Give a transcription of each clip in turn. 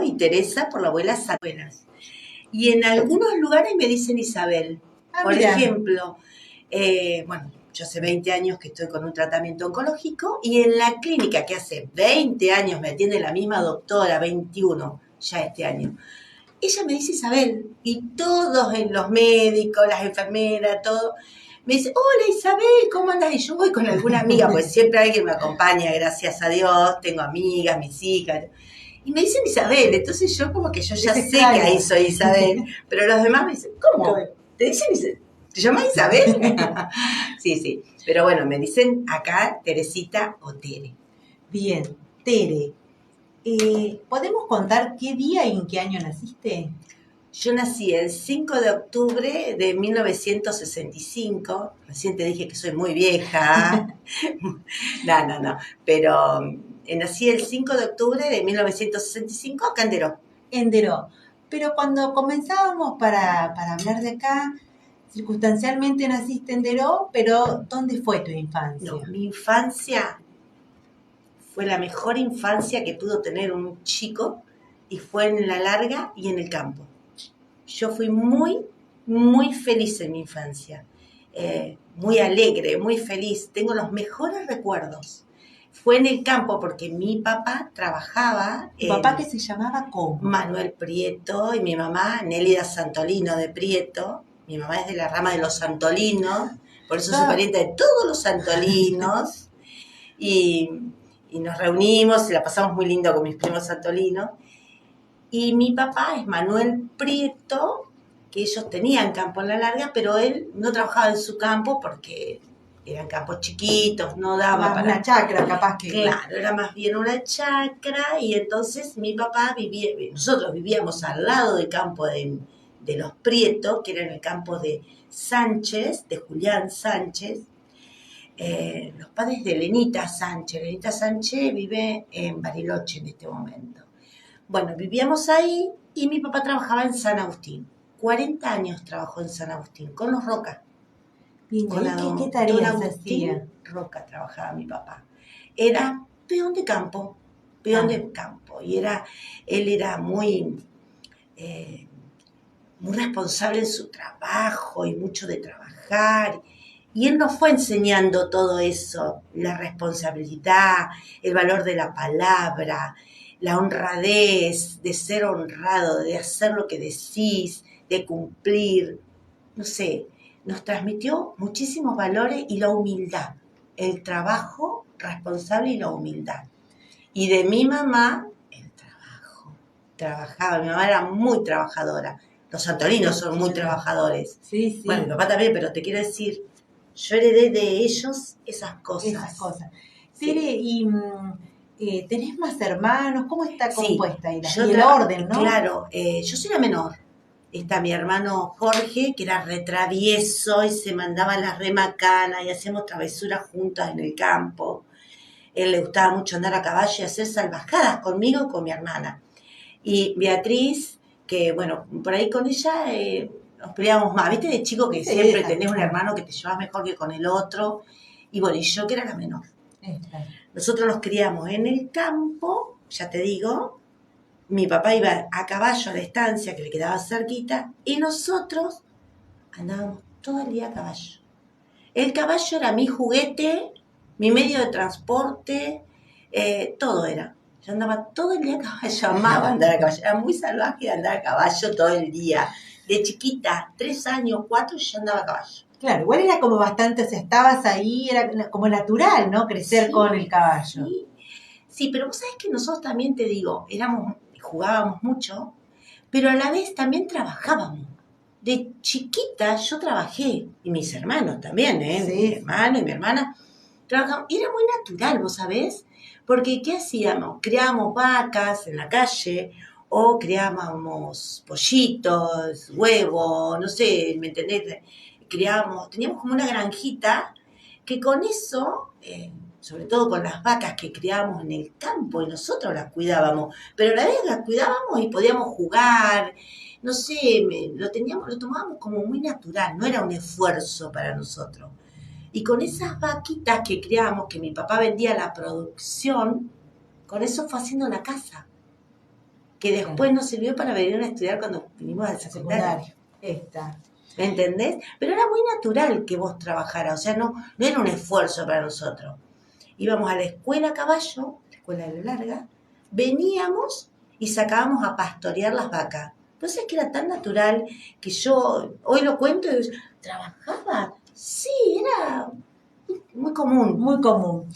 y Teresa por la abuela Sabuelas. Y en algunos lugares me dicen Isabel. Por ejemplo, bueno, yo hace 20 años que estoy con un tratamiento oncológico y en la clínica que hace 20 años me atiende la misma doctora, 21 ya este año, ella me dice Isabel, y todos los médicos, las enfermeras, todo, me dice, hola Isabel, ¿cómo andás? Y yo voy con alguna amiga, pues siempre alguien me acompaña, gracias a Dios, tengo amigas, mis hijas, y me dicen Isabel, entonces yo como que yo ya sé que ahí soy Isabel, pero los demás me dicen, ¿cómo? ¿Te dicen Isabel? ¿Te llamas Isabel? Sí, pero bueno, me dicen acá Teresita o Tere. Bien, Tere. ¿Podemos contar qué día y en qué año naciste? Yo nací el 5 de octubre de 1965. Recién te dije que soy muy vieja. No. Pero nací el 5 de octubre de 1965 acá en Deró. En Deró. Pero cuando comenzábamos para hablar de acá, circunstancialmente naciste en Deró, pero ¿dónde fue tu infancia? No, mi infancia fue la mejor infancia que pudo tener un chico y fue en la larga y en el campo. Yo fui muy, muy feliz en mi infancia, muy alegre, muy feliz. Tengo los mejores recuerdos. Fue en el campo porque mi papá trabajaba. ¿Tu papá que se llamaba cómo? Manuel Prieto y mi mamá Nélida Santolino de Prieto. Mi mamá es de la rama de los Santolinos, por eso soy pariente de todos los Santolinos. Y nos reunimos y la pasamos muy lindo con mis primos Santolinos. Y mi papá es Manuel Prieto, que ellos tenían campo en la larga, pero él no trabajaba en su campo porque eran campos chiquitos, no daba para... Una chacra, capaz que... Claro, era más bien una chacra, y entonces mi papá nosotros vivíamos al lado del campo de los Prieto, que era en el campo de Sánchez, de Julián Sánchez, los padres de Lenita Sánchez. Lenita Sánchez vive en Bariloche en este momento. Bueno, vivíamos ahí y mi papá trabajaba en San Agustín. 40 años trabajó en San Agustín, con los Roca. ¿Qué tareas hacía? Roca trabajaba mi papá. Era peón de campo. Y él era muy responsable en su trabajo y mucho de trabajar. Y él nos fue enseñando todo eso, la responsabilidad, el valor de la palabra, la honradez, de ser honrado, de hacer lo que decís, de cumplir, no sé, nos transmitió muchísimos valores y la humildad, el trabajo responsable y la humildad. Y de mi mamá, el trabajo. Trabajaba, mi mamá era muy trabajadora. Los santolinos son muy trabajadores. Sí. Bueno, mi papá también, pero te quiero decir, yo heredé de ellos esas cosas. Tere, sí. ¿Y tenés más hermanos? ¿Cómo está compuesta ahí? Y el orden, ¿no? Claro, yo soy la menor. Está mi hermano Jorge, que era retravieso y se mandaba las remacanas y hacíamos travesuras juntas en el campo. Él le gustaba mucho andar a caballo y hacer salvajadas conmigo y con mi hermana. Y Beatriz, que bueno, por ahí con ella nos peleábamos más. ¿Viste de chico que siempre tenés un hermano que te llevas mejor que con el otro? Y bueno, y yo que era la menor. Nosotros nos criamos en el campo, ya te digo. Mi papá iba a caballo a la estancia que le quedaba cerquita y nosotros andábamos todo el día a caballo. El caballo era mi juguete, mi medio de transporte, todo era. Yo andaba todo el día a caballo, amaba andar a caballo. Era muy salvaje andar a caballo todo el día. De chiquita, 3 años, 4, yo andaba a caballo. Claro, igual era como bastante, o sea, estabas ahí, era como natural, ¿no? Crecer con el caballo. Sí, pero vos sabés que nosotros también, te digo, jugábamos mucho, pero a la vez también trabajábamos. De chiquita yo trabajé, y mis hermanos también, Sí. Mi hermano y mi hermana trabajaban. Era muy natural, ¿vos sabés? Porque ¿qué hacíamos? Criábamos vacas en la calle, o criábamos pollitos, huevos, no sé, ¿me entendés? Teníamos como una granjita que con eso... sobre todo con las vacas que criábamos en el campo y nosotros las cuidábamos, pero a la vez las cuidábamos y podíamos jugar, no sé, lo tomábamos como muy natural, no era un esfuerzo para nosotros. Y con esas vaquitas que criábamos, que mi papá vendía la producción, con eso fue haciendo la casa. que después nos sirvió para venir a estudiar cuando vinimos al secundario. Está. ¿Me entendés? Pero era muy natural que vos trabajaras, o sea, no era un esfuerzo para nosotros. Íbamos a la escuela a caballo, la escuela de la larga, veníamos y sacábamos a pastorear las vacas. Entonces que era tan natural que yo hoy lo cuento y digo, ¿trabajaba? Sí, era muy común. Muy común.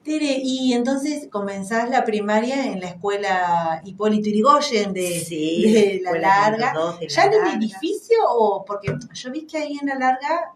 Tere, y entonces comenzás la primaria en la escuela Hipólito Yrigoyen Sí, de La escuela Larga. número 2 de La ¿Ya en el Larga. edificio o...? Porque yo vi que ahí en La Larga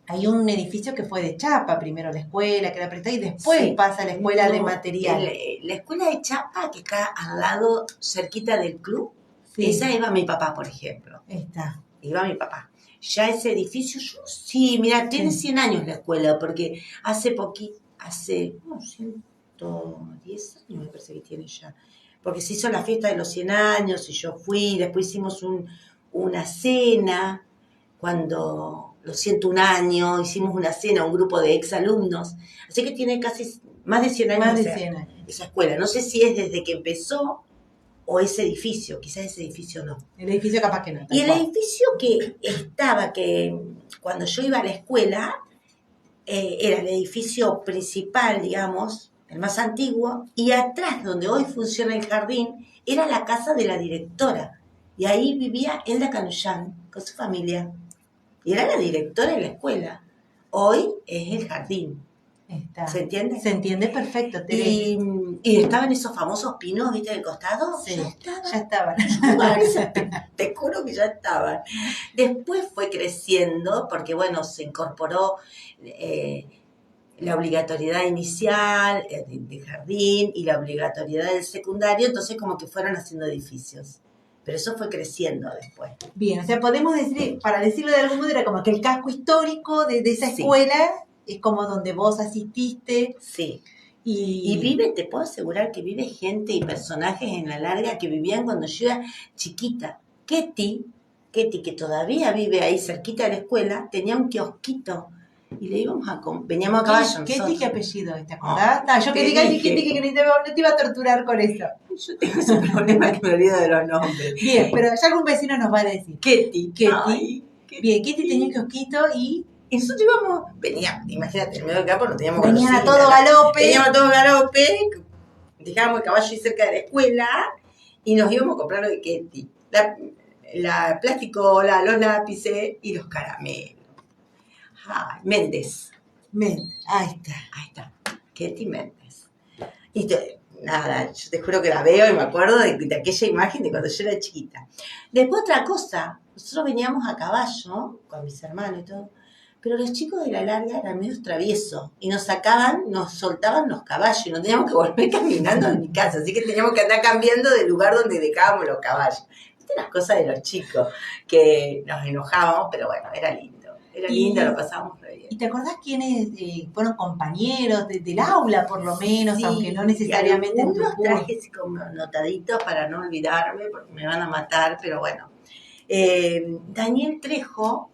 hay un edificio que fue de chapa, primero la escuela, que era prestada, y después Sí. pasa a la escuela de No, material. la escuela de Chapa, que está al lado, cerquita del club, Sí. esa iba mi papá, por ejemplo. Está. Iba mi papá. Ya ese edificio, sí, mira, tiene 100 años la escuela, porque hace 110 años me parece que tiene ya. Porque se hizo la fiesta de los 100 años y yo fui, después hicimos una cena, cuando los 101 años, hicimos una cena, un grupo de exalumnos. Así que tiene casi más de 100 años, Más de 100 años. Esa escuela. No sé si es desde que empezó o ese edificio, quizás ese edificio no. El edificio capaz que no. Y el edificio que estaba, que cuando yo iba a la escuela, era el edificio principal, digamos, el más antiguo, y atrás, donde hoy funciona el jardín, era la casa de la directora. Y ahí vivía Elda Canuyán con su familia. Y era la directora de la escuela. Hoy es el jardín. Está. ¿Se entiende? Se entiende perfecto, Tere. Y estaban esos famosos pinos, ¿viste? Del costado. Sí, Ya estaban. Te juro que ya estaban. Después fue creciendo, porque bueno, se incorporó la obligatoriedad inicial de jardín y la obligatoriedad del secundario, entonces como que fueron haciendo edificios. Pero eso fue creciendo después. Bien, o sea, podemos decir, para decirlo de algún modo, era como que el casco histórico de esa Sí. escuela es como donde vos asististe. Sí. Y vive, te puedo asegurar que vive gente y personajes en La Larga que vivían cuando yo era chiquita. Ketty, que todavía vive ahí cerquita de la escuela, tenía un kiosquito y le íbamos veníamos a caballo. ¿Ketty qué apellido? ¿Te acordás? Yo te que diga dije. Ketty que no te iba a torturar con eso. Yo tengo ese problema que me olvido de los nombres. Bien, pero ya algún vecino nos va a decir. Ketty. Bien, Ketty tenía un kiosquito y nosotros imagínate, en medio del campo no teníamos venían a golosinas, todo galope. Veníamos a todo galope, dejábamos el caballo ahí cerca de la escuela y nos íbamos a comprar lo de Ketty. La plástico, los lápices y los caramelos. Méndez. Ahí está. Ketty Méndez. Y nada, yo te juro que la veo y me acuerdo de aquella imagen de cuando yo era chiquita. Después otra cosa, nosotros veníamos a caballo con mis hermanos y todo, pero los chicos de La Larga eran medio traviesos y nos soltaban los caballos y nos teníamos que volver caminando a mi casa, así que teníamos que andar cambiando del lugar donde dejábamos los caballos. Estas las cosas de los chicos, que nos enojábamos, pero bueno, era lindo. Era lindo, lo pasábamos re bien. ¿Y te acordás quiénes fueron compañeros del aula, por lo menos, sí, aunque no necesariamente en tu curso? Traje así como notaditos para no olvidarme, porque me van a matar, pero bueno. Daniel Trejo,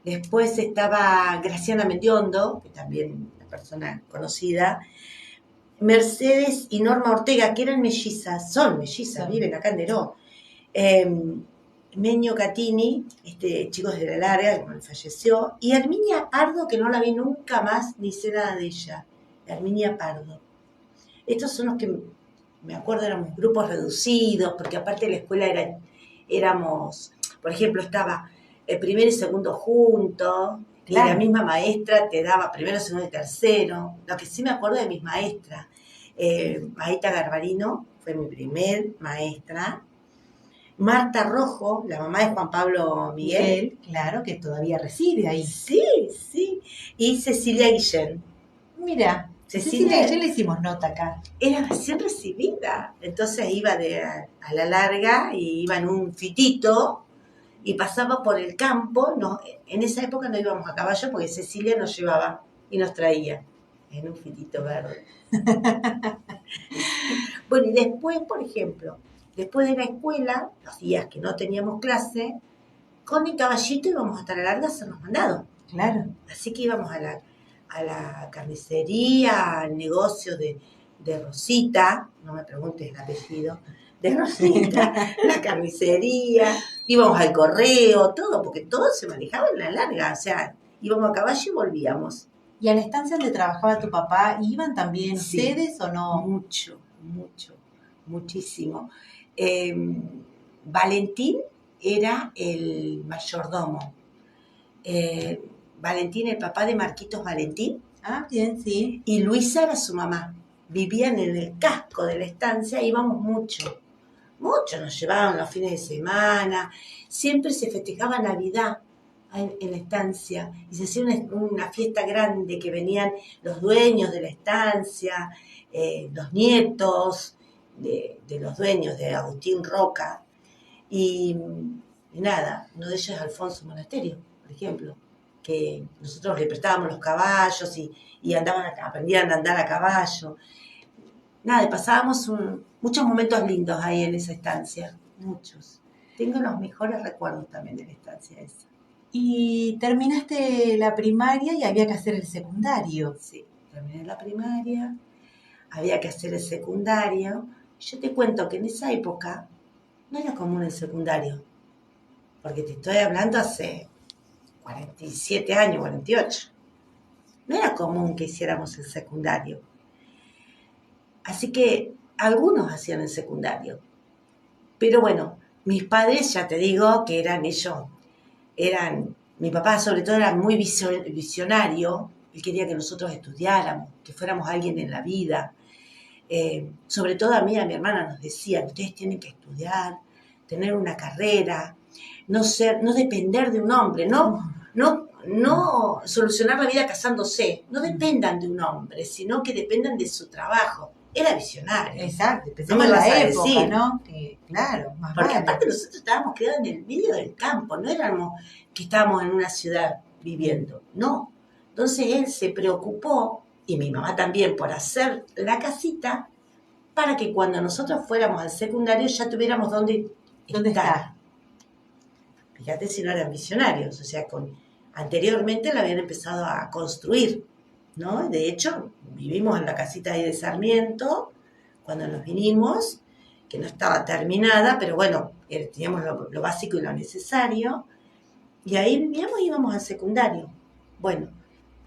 después estaba Graciana Mendiondo, que también una persona conocida, Mercedes y Norma Ortega, que eran mellizas, son mellizas, viven acá en Deró. Meño Catini, chicos de La Larga, que falleció, y Herminia Pardo, que no la vi nunca más, ni sé nada de ella. Herminia Pardo. Estos son los que me acuerdo, éramos grupos reducidos, porque aparte de la escuela éramos, por ejemplo, estaba el primero y segundo juntos, claro. Y la misma maestra te daba primero, segundo y tercero. Lo que sí me acuerdo de mis maestras, Maíta Garbarino fue mi primer maestra, Marta Rojo, la mamá de Juan Pablo Miguel. Claro, que todavía reside ahí. Sí. Y Cecilia Guillén. Mira, Cecilia Guillén le hicimos nota acá. Era recién recibida. Entonces iba a La Larga y iba en un fitito y pasaba por el campo. En esa época no íbamos a caballo porque Cecilia nos llevaba y nos traía en un fitito verde. Bueno, y después, por ejemplo, después de la escuela, los días que no teníamos clase, con el caballito íbamos hasta La Larga a hacer los mandados. Claro. Así que íbamos a la carnicería, al negocio de de Rosita, no me preguntes el apellido, de Rosita, la carnicería, íbamos al correo, todo, porque todo se manejaba en la larga, o sea, íbamos a caballo y volvíamos. ¿Y a la estancia donde trabajaba tu papá, iban también Sí, ustedes o no? mucho, muchísimo. Valentín era el mayordomo. Valentín, el papá de Marquitos Valentín, Ah, bien, sí. y Luisa era su mamá. Vivían en el casco de la estancia, íbamos mucho, nos llevaban los fines de semana, siempre se festejaba Navidad en la estancia y se hacía una fiesta grande que venían los dueños de la estancia, los nietos de los dueños de Agustín Roca y nada, uno de ellos es Alfonso Monasterio, por ejemplo, que nosotros le prestábamos los caballos y aprendían a andar a caballo. Nada, pasábamos muchos momentos lindos ahí en esa estancia, muchos. Tengo los mejores recuerdos también de la estancia esa. Y terminaste la primaria y había que hacer el secundario. Sí, terminé la primaria, había que hacer el secundario. Yo te cuento que en esa época no era común el secundario, porque te estoy hablando hace 47 años, 48. No era común que hiciéramos el secundario. Así que algunos hacían el secundario. Pero bueno, mis padres, ya te digo, que mi papá sobre todo era muy visionario, él quería que nosotros estudiáramos, que fuéramos alguien en la vida. Sobre todo a mí y a mi hermana nos decían, ustedes tienen que estudiar, tener una carrera, no depender de un hombre, no solucionar la vida casándose, no dependan de un hombre, sino que dependan de su trabajo. Era visionario. Exacto, No me la vas a época, decir. ¿no? Que, claro, más Porque vale. aparte nosotros estábamos criados en el medio del campo, no éramos que estábamos en una ciudad viviendo, no. Entonces él se preocupó, y mi mamá también, por hacer la casita para que cuando nosotros fuéramos al secundario ya tuviéramos dónde estar. Fíjate si no eran visionarios, o sea, anteriormente la habían empezado a construir, ¿no? De hecho, vivimos en la casita ahí de Sarmiento, cuando nos vinimos, que no estaba terminada, pero bueno, teníamos lo básico y lo necesario, y ahí vivíamos y íbamos al secundario. Bueno,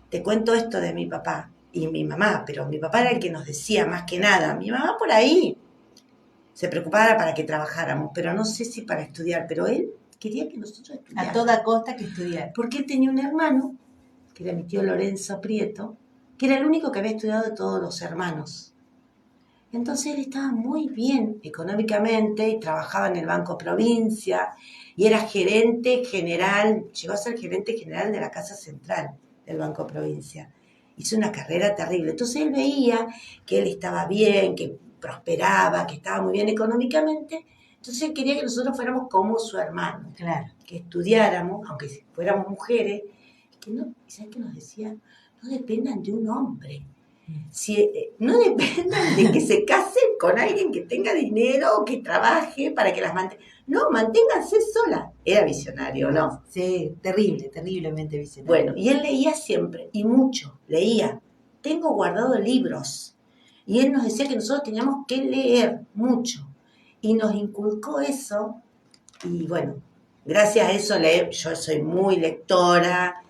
te cuento esto de mi papá y mi mamá, pero mi papá era el que nos decía más que nada. Mi mamá por ahí se preocupaba para que trabajáramos, pero no sé si para estudiar, pero él quería que nosotros estudiáramos. A toda costa que estudiar. Porque él tenía un hermano, que era mi tío Lorenzo Prieto, que era el único que había estudiado de todos los hermanos. Entonces él estaba muy bien económicamente y trabajaba en el Banco Provincia y era gerente general, llegó a ser gerente general de la Casa Central del Banco Provincia. Hizo una carrera terrible. Entonces él veía que él estaba bien, que prosperaba, que estaba muy bien económicamente. Entonces él quería que nosotros fuéramos como su hermano. Claro. Que estudiáramos, aunque fuéramos mujeres, que no, ¿sabes qué nos decía? No dependan de un hombre. No dependan de que se casen con alguien que tenga dinero o que trabaje para que las mantenga. No, manténganse solas. Era visionario, ¿no? Sí, terriblemente visionario. Bueno, y él leía siempre, y mucho, leía. Tengo guardados libros. Y él nos decía que nosotros teníamos que leer mucho. Y nos inculcó eso. Y bueno, gracias a eso yo soy muy lectora,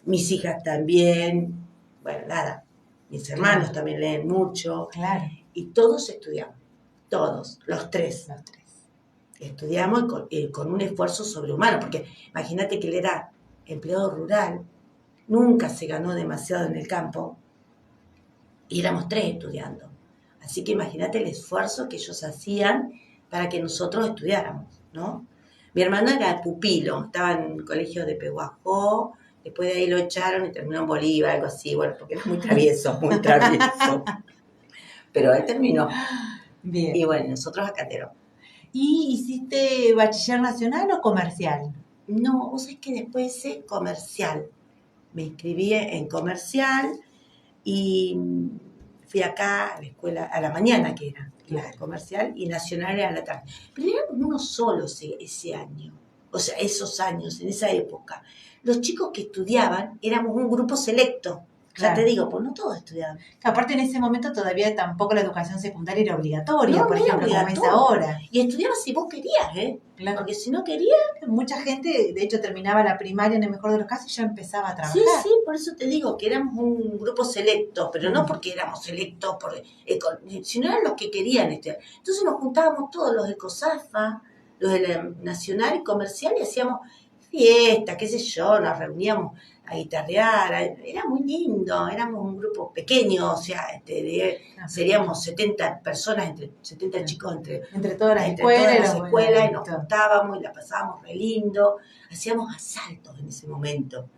mis hijas también. Bueno, nada. Mis hermanos también leen mucho. Claro. Y todos estudiamos. Todos, los tres. Estudiamos con un esfuerzo sobrehumano, porque imagínate que él era empleado rural, nunca se ganó demasiado en el campo, y éramos tres estudiando. Así que imagínate el esfuerzo que ellos hacían para que nosotros estudiáramos, ¿no? Mi hermano era pupilo, estaba en el colegio de Pehuajó, después de ahí lo echaron y terminó en Bolívar, algo así, bueno, porque era muy travieso. Pero él terminó. Bien. Y bueno, nosotros a Catero. ¿Y hiciste bachiller nacional o comercial? No, vos sabés que después hice comercial. Me inscribí en comercial y fui acá a la escuela, a la mañana que era, la comercial, y nacional era a la tarde. Pero éramos uno solo ese año, o sea, esos años, en esa época. Los chicos que estudiaban éramos un grupo selecto. Ya Claro. te digo, pues no todos estudiaban. Que aparte en ese momento todavía tampoco la educación secundaria era obligatoria, No, por no era ejemplo, como es obligatorio. ahora. Y estudiabas si vos querías, ¿eh? Claro. Porque si no querías, Mucha gente, de hecho, terminaba la primaria en el mejor de los casos y ya empezaba a sí, trabajar. sí, por eso te digo que éramos un grupo selecto, pero no porque éramos selectos, sino eran los que querían estudiar. Entonces nos juntábamos todos, los de COSAFA, los de la Nacional y Comercial, y hacíamos fiestas, qué sé yo, nos reuníamos a guitarrear, era muy lindo, éramos un grupo pequeño, o sea, seríamos 70 personas, 70 chicos Entre todas las entre escuelas. todas las y los escuelas, y nos todo. juntábamos y la pasábamos re lindo, hacíamos asaltos en ese momento.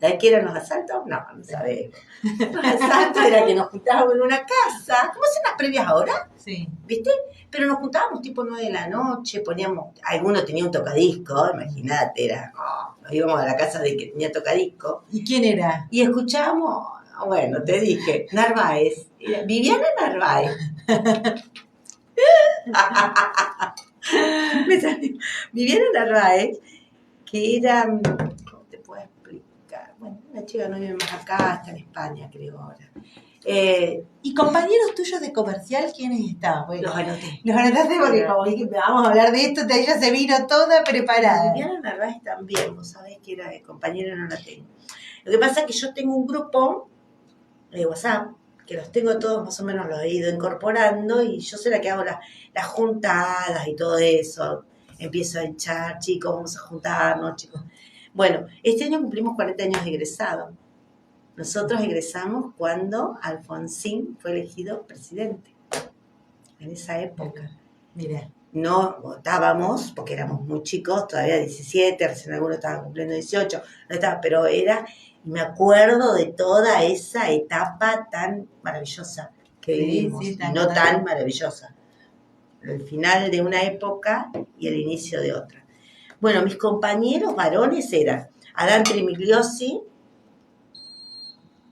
¿Sabés qué eran los asaltos? No, no sabemos. Los asaltos era que nos juntábamos en una casa, como hacen las previas ahora, Sí. ¿viste? Pero nos juntábamos tipo 9 de la noche, poníamos, alguno tenía un tocadisco, imagínate, nos íbamos a la casa de que tenía tocadisco, ¿Y quién era? y escuchábamos, bueno, te dije, Narváez, Viviana Narváez. Me salió. Viviana Narváez, que era, ¿cómo te puedo explicar? Bueno, una chica no vive más acá, está en España, creo ahora. ¿Y compañeros tuyos de comercial quiénes estaban? Bueno, Los anoté. los anotaste porque como dije, vamos a hablar de esto, ella se vino toda preparada. Viviana Narváez también, vos sabés que era de compañera, no la tengo. Lo que pasa es que yo tengo un grupo de WhatsApp, que los tengo todos, más o menos los he ido incorporando, y yo soy la que hago las juntadas y todo eso. Empiezo a echar, chicos, vamos a juntarnos, chicos. Bueno, este año cumplimos 40 años de egresado. Nosotros egresamos cuando Alfonsín fue elegido presidente, en esa época. Mira. No votábamos, porque éramos muy chicos, todavía 17, recién algunos estaban cumpliendo 18, no estaba, pero era, y me acuerdo de toda esa etapa tan maravillosa que vivimos, sí, y no tan maravillosa. El final de una época y el inicio de otra. Bueno, mis compañeros varones eran Adán Trimigliosi,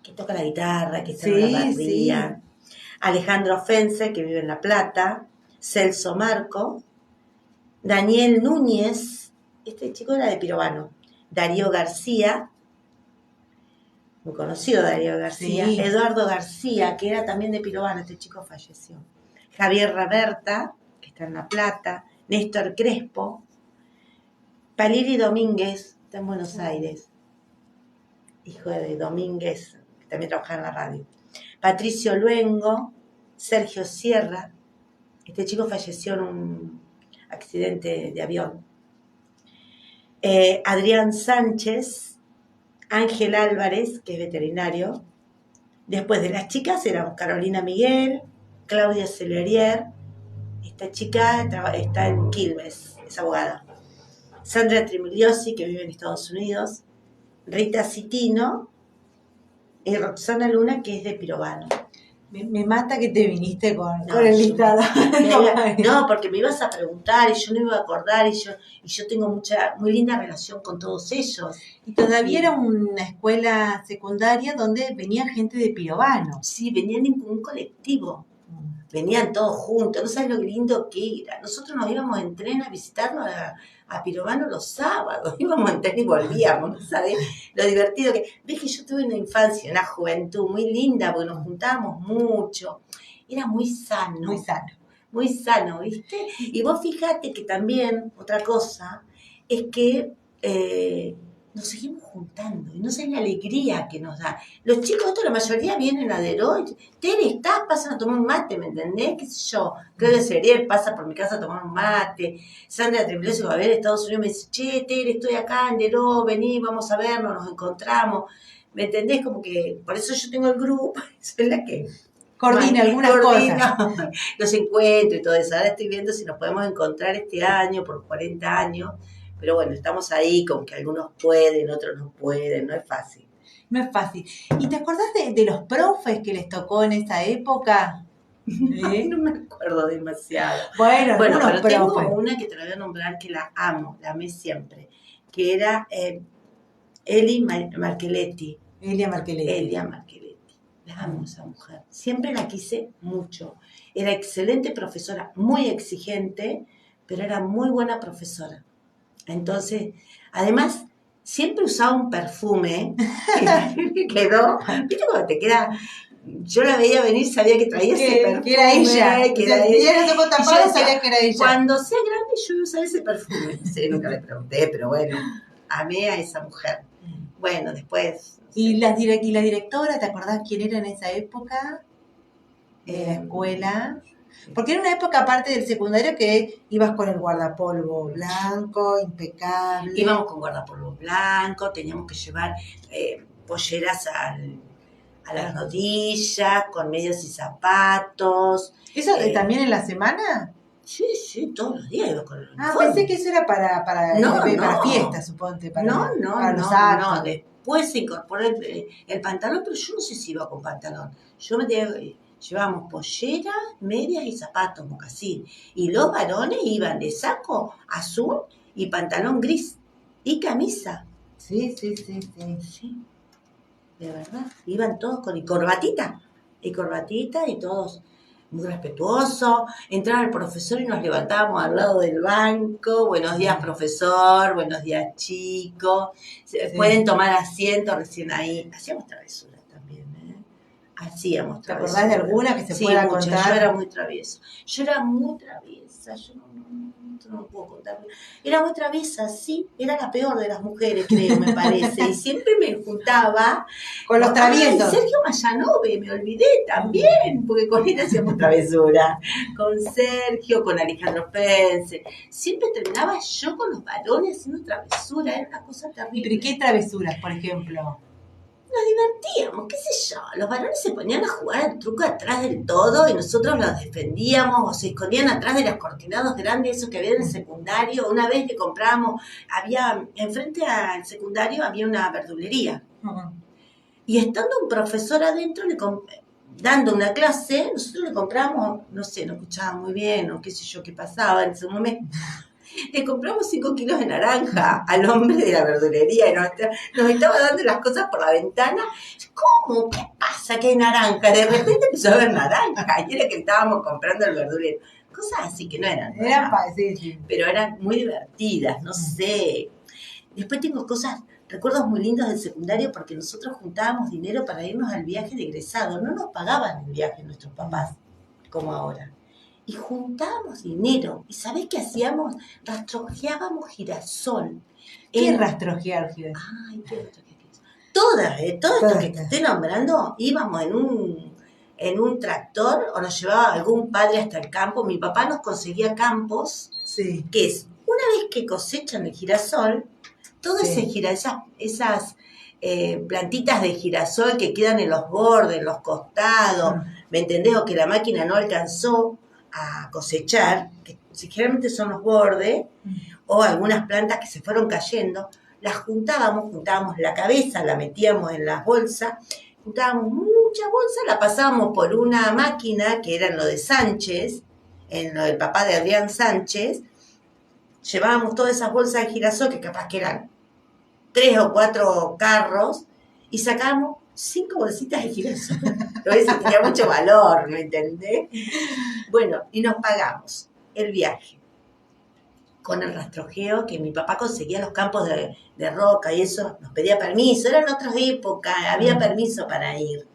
que toca la guitarra, que está en la batería, Alejandro Fense, que vive en La Plata, Celso Marco, Daniel Núñez, este chico era de Pirovano, Darío García, muy conocido Darío García, Eduardo García, que era también de Pirovano, este chico falleció, Javier Raberta, que está en La Plata, Néstor Crespo, Paliri Domínguez, está en Buenos Aires, hijo de Domínguez, que también trabaja en la radio, Patricio Luengo, Sergio Sierra, este chico falleció en un accidente de avión, Adrián Sánchez, Ángel Álvarez, que es veterinario. Después de las chicas éramos Carolina Miguel, Claudia Celerier, esta chica está en Quilmes, es abogada. Sandra Trimigliosi, que vive en Estados Unidos, Rita Citino y Roxana Luna, que es de Pirovano. Me mata que te viniste con el listado. No, porque me ibas a preguntar y yo no iba a acordar y yo tengo muy linda relación con todos ellos. Y todavía era una escuela secundaria donde venía gente de Pirovano. Sí, venían en un colectivo. Venían todos juntos, no sabes lo lindo que era. Nosotros nos íbamos en tren a visitarnos a Pirovano los sábados, íbamos en tren y volvíamos, ¿no sabes? Lo divertido que... Ves que yo tuve una infancia, una juventud muy linda, porque nos juntábamos mucho, era muy sano. Muy sano. Muy sano, ¿viste? Y vos fíjate que también, otra cosa, es que nos seguimos juntando, y no sé la alegría que nos da. Los chicos, la mayoría vienen a Deloitte, Tere, estás, pasan a tomar un mate, ¿me entendés? ¿Qué sé yo? Claudia Serier pasa por mi casa a tomar un mate, Sandra Trimigliosi va a ver Estados Unidos, me dice, che, Tere, estoy acá en Deloitte, vení, vamos a vernos, nos encontramos, ¿me entendés? Como que, por eso yo tengo el grupo, soy la que... Coordina algunas cosas. Los encuentros y todo eso. Ahora estoy viendo si nos podemos encontrar este año por 40 años. Pero bueno, estamos ahí, como que algunos pueden, otros no pueden, no es fácil. No es fácil. ¿Y te acordás de los profes que les tocó en esa época? No me acuerdo demasiado. Bueno, pero tengo una que te la voy a nombrar que la amo, la amé siempre, que era Eli Marcheletti. Elia Marcheletti. La amo esa mujer. Siempre la quise mucho. Era excelente profesora, muy exigente, pero era muy buena profesora. Entonces, además, siempre usaba un perfume que quedó, ¿viste cuando te queda? Yo la veía venir, sabía que traía ese perfume. Que era ella. Que era ella. Ella no tocó tapado, sabía que era ella. Cuando sea grande yo voy a usar ese perfume. Sí, nunca le pregunté, pero bueno, amé a esa mujer. Bueno, después... No sé. ¿Y la directora, te acordás quién era en esa época? De la escuela. Porque era una época aparte del secundario que ibas con el guardapolvo blanco, impecable. Íbamos con guardapolvo blanco, teníamos que llevar polleras a las rodillas, con medias y zapatos. ¿Eso también en la semana? Sí, todos los días iba con el uniforme. Pensé que eso era para fiestas, suponte. No, los actos. no. Después se incorporó el pantalón, pero yo no sé si iba con pantalón. Llevábamos polleras, medias y zapatos, mocasín. Y los varones iban de saco azul y pantalón gris y camisa. Sí. De verdad. Iban todos con corbatita y todos muy respetuosos. Entraba el profesor y nos levantábamos al lado del banco. Buenos días, profesor. Buenos días, chicos. Pueden tomar asiento recién ahí. Hacíamos travesuras también, ¿eh? Hacíamos travesuras. ¿Te acordás de alguna que se pueda contar? Yo era muy traviesa. Yo no puedo contar. Era muy traviesa, sí. Era la peor de las mujeres, creo, me parece. Y siempre me juntaba con los traviesos. Sergio Mayanove, me olvidé también, porque con él hacíamos travesura. Con Sergio, con Alejandro Pense. Siempre terminaba yo con los varones haciendo travesura. Era una cosa terrible. ¿Pero qué travesuras, por ejemplo? Nos divertíamos, qué sé yo. Los varones se ponían a jugar al truco atrás del todo y nosotros los defendíamos o se escondían atrás de los cortinados grandes, esos que había en el secundario. Una vez que comprábamos, enfrente al secundario había una verdulería. Uh-huh. Y estando un profesor adentro, dando una clase, nosotros le comprábamos, no sé, no escuchaba muy bien o qué sé yo qué pasaba en ese momento. Le compramos 5 kilos de naranja al hombre de la verdulería y nos estaba dando las cosas por la ventana. ¿Cómo? ¿Qué pasa que hay naranja? De repente empezó a haber naranja y era que estábamos comprando el verdulero. Cosas así que no eran. Sí. Pero eran muy divertidas, no sé. Después tengo recuerdos muy lindos del secundario porque nosotros juntábamos dinero para irnos al viaje de egresado. No nos pagaban el viaje nuestros papás, como ahora. Y juntábamos dinero. ¿Y sabés qué hacíamos? Rastrojeábamos girasol. ¿Qué rastrojear girasol? Ay, qué rastrojear girasol. Todas esto que te estoy nombrando, íbamos en un tractor o nos llevaba algún padre hasta el campo. Mi papá nos conseguía campos, sí. Que es, una vez que cosechan el girasol, todo esas plantitas de girasol que quedan en los bordes, en los costados, ¿me entendés? O que la máquina no alcanzó a cosechar, que generalmente son los bordes, o algunas plantas que se fueron cayendo, las juntábamos la cabeza, la metíamos en las bolsas, juntábamos muchas bolsas, la pasábamos por una máquina que era en lo de Sánchez, en lo del papá de Adrián Sánchez, llevábamos todas esas bolsas de girasol, que capaz que eran 3 o 4 carros, y sacábamos 5 bolsitas de girasol. Eso tenía mucho valor, ¿me entendés? Bueno, y nos pagamos el viaje con el rastrojeo, que mi papá conseguía los campos de roca y eso, nos pedía permiso. Eran otras épocas, había permiso para ir.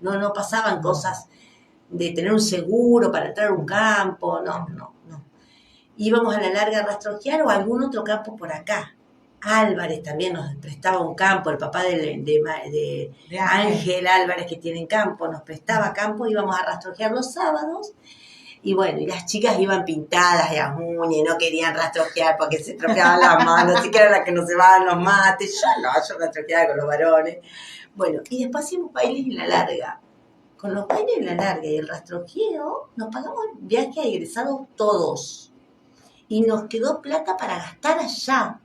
No pasaban cosas de tener un seguro para entrar a un campo, no. Íbamos a la larga a rastrojear o a algún otro campo por acá. Álvarez también nos prestaba un campo, el papá de Ángel Álvarez, que tiene campo, nos prestaba campo, íbamos a rastrojear los sábados, y bueno, y las chicas iban pintadas de las uñas y no querían rastrojear porque se estropeaban las manos, así que eran las que nos llevaban los mates. Yo rastrojeaba con los varones. Bueno, y después hacíamos bailes en la larga. Con los bailes en la larga y el rastrojeo, nos pagamos viaje a egresados todos. Y nos quedó plata para gastar allá.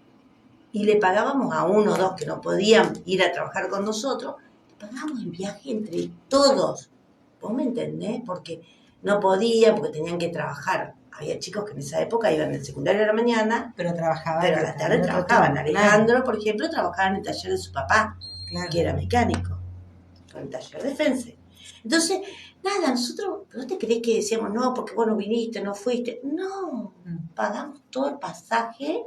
Y le pagábamos a 1 o 2 que no podían ir a trabajar con nosotros, le pagábamos el viaje entre todos. ¿Vos me entendés? Porque no podían, porque tenían que trabajar. Había chicos que en esa época iban del secundario a la mañana, pero trabajaban. Pero a la tarde trabajaban. Alejandro, por ejemplo, trabajaba en el taller de su papá, que era mecánico, en el taller de Fence. Entonces, nada, nosotros, ¿no te crees que decíamos, no, porque vos no viniste, no fuiste? No, pagamos todo el pasaje.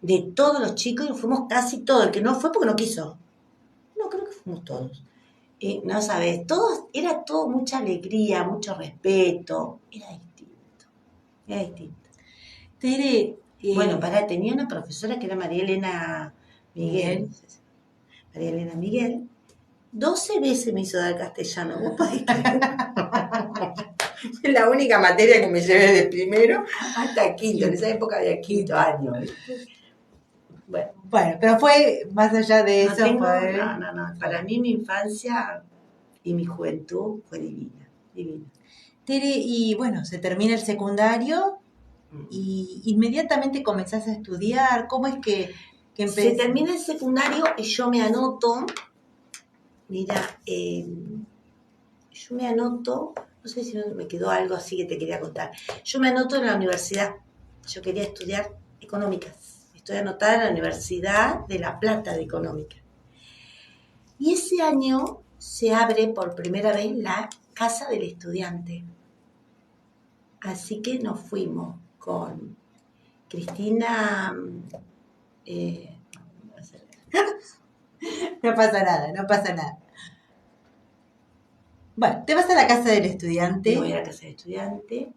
de todos los chicos y fuimos casi todos. El que no fue porque no quiso. No, creo que fuimos todos. No sabes, era todo mucha alegría, mucho respeto. Era distinto. Tere, Bueno, tenía una profesora que era María Elena Miguel. María Elena Miguel. 12 veces me hizo dar castellano. ¿Vos podés creer? Es la única materia que me llevé de primero hasta quinto. En esa época había quinto año. Bueno, pero fue más allá de eso. No. Para mí mi infancia y mi juventud fue divina. Tere, y bueno, se termina el secundario y inmediatamente comenzás a estudiar. ¿Cómo es que empezás? Se termina el secundario y yo me anoto. Mira, yo me anoto, no sé si me quedó algo así que te quería contar. Yo me anoto en la universidad. Yo quería estudiar económicas. Estoy anotada en la Universidad de La Plata de Económica. Y ese año se abre por primera vez la Casa del Estudiante. Así que nos fuimos con Cristina. No pasa nada. Bueno, te vas a la Casa del Estudiante. Me voy a la Casa del Estudiante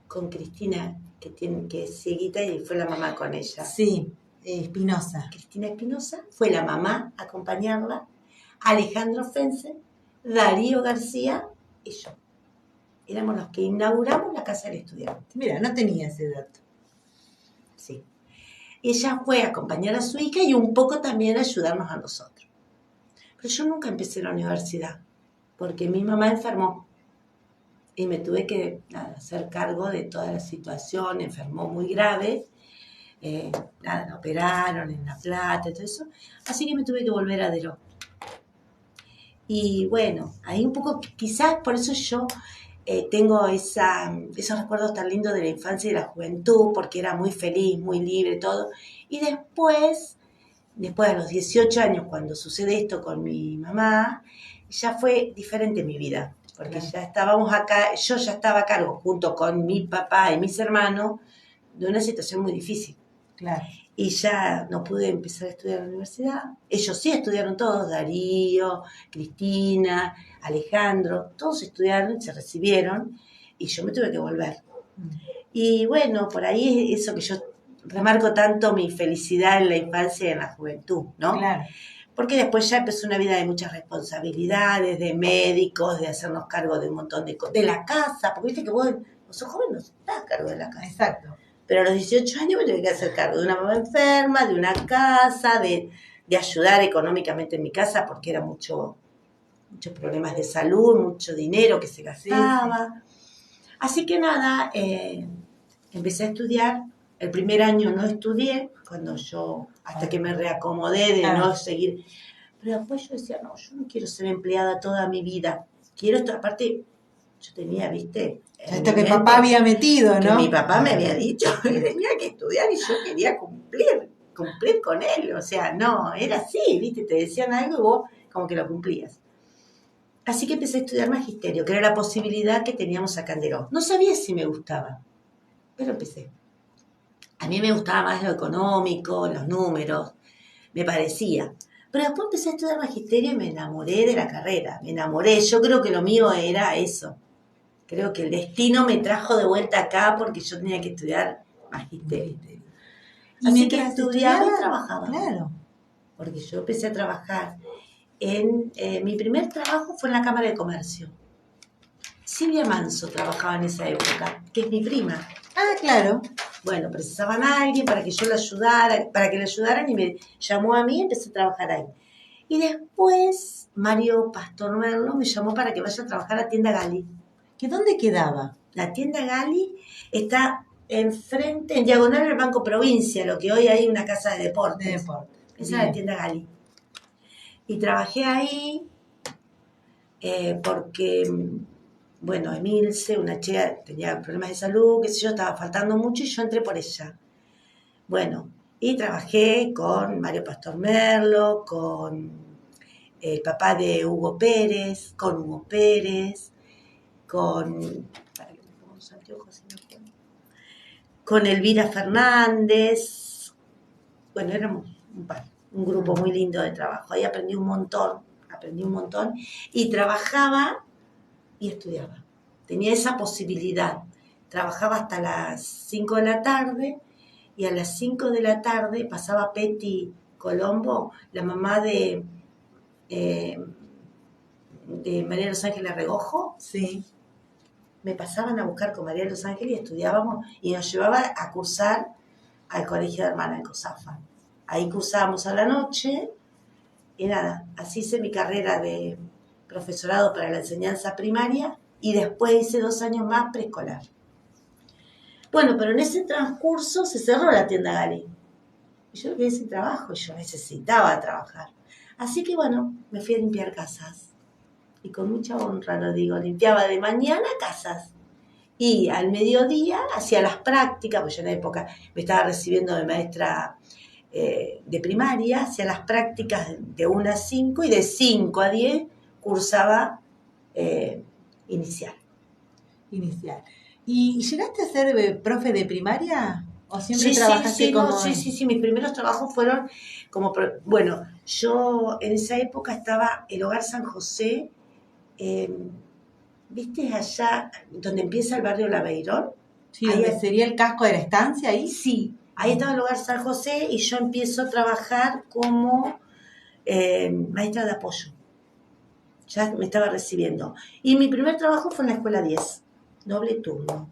con Cristina, que es cieguita y fue la mamá con ella. Sí, Espinosa. Cristina Espinosa fue la mamá a acompañarla, Alejandro Fense, Darío García y yo. Éramos los que inauguramos la Casa del Estudiante. Mira, no tenía ese dato. Sí. Ella fue a acompañar a su hija y un poco también a ayudarnos a nosotros. Pero yo nunca empecé la universidad, porque mi mamá enfermó y me tuve que hacer cargo de toda la situación. Enfermó muy grave, la operaron en La Plata y todo eso, así que me tuve que volver a Deró. Y bueno, ahí un poco, quizás por eso yo tengo esos recuerdos tan lindos de la infancia y de la juventud, porque era muy feliz, muy libre, todo. Y después a los 18 años, cuando sucede esto con mi mamá, ya fue diferente mi vida, porque ya estábamos acá, yo ya estaba a cargo, junto con mi papá y mis hermanos, de una situación muy difícil. Claro. Y ya no pude empezar a estudiar en la universidad. Ellos sí estudiaron todos, Darío, Cristina, Alejandro, todos estudiaron, se recibieron, y yo me tuve que volver. Y bueno, por ahí es eso que yo remarco tanto mi felicidad en la infancia y en la juventud, ¿no? Claro. Porque después ya empezó una vida de muchas responsabilidades, de médicos, de hacernos cargo de un montón de cosas, de la casa, porque viste que vos sos joven, no estás a cargo de la casa. Exacto. Pero a los 18 años me tuve que hacer cargo de una mamá enferma, de una casa, de ayudar económicamente en mi casa, porque eran muchos problemas de salud, mucho dinero que se gastaba. Sí. Así que nada, empecé a estudiar. El primer año no estudié, hasta que me reacomodé de no seguir. Pero después yo decía, no, yo no quiero ser empleada toda mi vida. Quiero esto, aparte, yo tenía, viste, esto que papá había metido, ¿no? Que mi papá me había dicho que tenía que estudiar y yo quería cumplir con él. O sea, no, era así, viste, te decían algo y vos como que lo cumplías. Así que empecé a estudiar magisterio, que era la posibilidad que teníamos acá en Deró. No sabía si me gustaba, pero empecé. A mí me gustaba más lo económico, los números, me parecía. Pero después empecé a estudiar magisterio y me enamoré de la carrera, yo creo que lo mío era eso. Creo que el destino me trajo de vuelta acá porque yo tenía que estudiar magisterio. Y así que estudiaba y trabajaba. Claro. Porque yo empecé a trabajar mi primer trabajo fue en la Cámara de Comercio. Silvia Manso trabajaba en esa época, que es mi prima. Ah, claro. Bueno, precisaban a alguien para que yo la ayudara, para que le ayudaran y me llamó a mí y empecé a trabajar ahí. Y después Mario Pastor Merlo me llamó para que vaya a trabajar a Tienda Gali. ¿Que dónde quedaba? La Tienda Gali está enfrente, en diagonal del Banco Provincia, lo que hoy hay una casa de deportes. Esa es la Tienda Gali. Y trabajé ahí porque, bueno, Emilce, una chica, tenía problemas de salud, qué sé yo, estaba faltando mucho y yo entré por ella. Bueno, y trabajé con Mario Pastor Merlo, con el papá de Hugo Pérez, con Elvira Fernández, bueno, éramos un grupo muy lindo de trabajo. Ahí aprendí un montón, y trabajaba y estudiaba. Tenía esa posibilidad. Trabajaba hasta las 5 de la tarde y a las 5 de la tarde pasaba Petty Colombo, la mamá eh, de María Los Ángeles Regojo. Sí. Me pasaban a buscar con María Los Ángeles y estudiábamos y nos llevaba a cursar al colegio de hermanas en Cosafa. Ahí cursábamos a la noche y nada, así hice mi carrera de profesorado para la enseñanza primaria y después hice 2 años más preescolar. Bueno, pero en ese transcurso se cerró la tienda Gali. Y yo quedé sin trabajo, y yo necesitaba trabajar. Así que bueno, me fui a limpiar casas. Y con mucha honra lo digo, limpiaba de mañana casas. Y al mediodía hacía las prácticas, porque yo en la época me estaba recibiendo de maestra de primaria, hacía las prácticas de 1 a 5 y de 5 a 10 cursaba inicial. Inicial. ¿Y llegaste a ser profe de primaria? ¿O siempre trabajaste como...? Sí, mis primeros trabajos fueron como... Bueno, yo en esa época estaba el Hogar San José, ¿viste allá donde empieza el barrio Laveirón? Sí, ¿donde sería el casco de la estancia ahí? Sí, ahí estaba el Hogar San José y yo empiezo a trabajar como maestra de apoyo. Ya me estaba recibiendo. Y mi primer trabajo fue en la escuela 10, doble turno.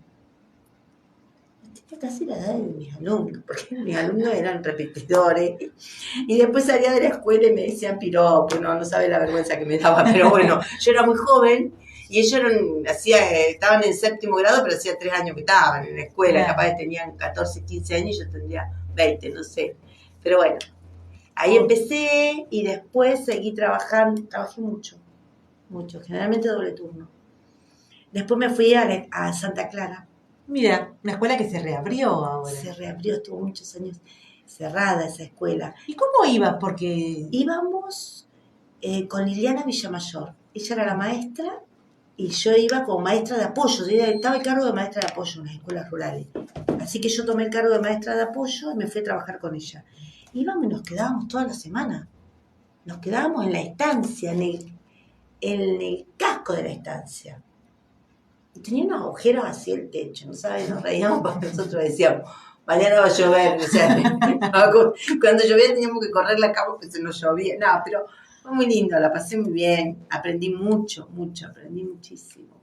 Tenía casi la edad de mis alumnos, porque mis alumnos eran repetidores. Y después salía de la escuela y me decían piropo, no sabe la vergüenza que me daba. Pero bueno, yo era muy joven y ellos estaban en 7º grado, pero hacía 3 años que estaban en la escuela. Capaz que tenían 14, 15 años y yo tendría 20, no sé. Pero bueno, ahí empecé y después seguí trabajando. Trabajé mucho, generalmente doble turno. Después me fui a Santa Clara. Mira, una escuela que se reabrió ahora. Se reabrió, estuvo muchos años cerrada esa escuela. ¿Y cómo ibas? Porque... Íbamos con Liliana Villamayor. Ella era la maestra y yo iba como maestra de apoyo. Yo estaba el cargo de maestra de apoyo en las escuelas rurales. Así que yo tomé el cargo de maestra de apoyo y me fui a trabajar con ella. Íbamos y nos quedábamos toda la semana. Nos quedábamos en la estancia, en el casco de la estancia. Y tenía unos agujeros así el techo, ¿no sabes? Nos reíamos porque nosotros decíamos, mañana va a llover. O sea, cuando llovía teníamos que correr la cama porque se nos llovía. No, pero fue muy lindo, la pasé muy bien. Aprendí mucho, aprendí muchísimo.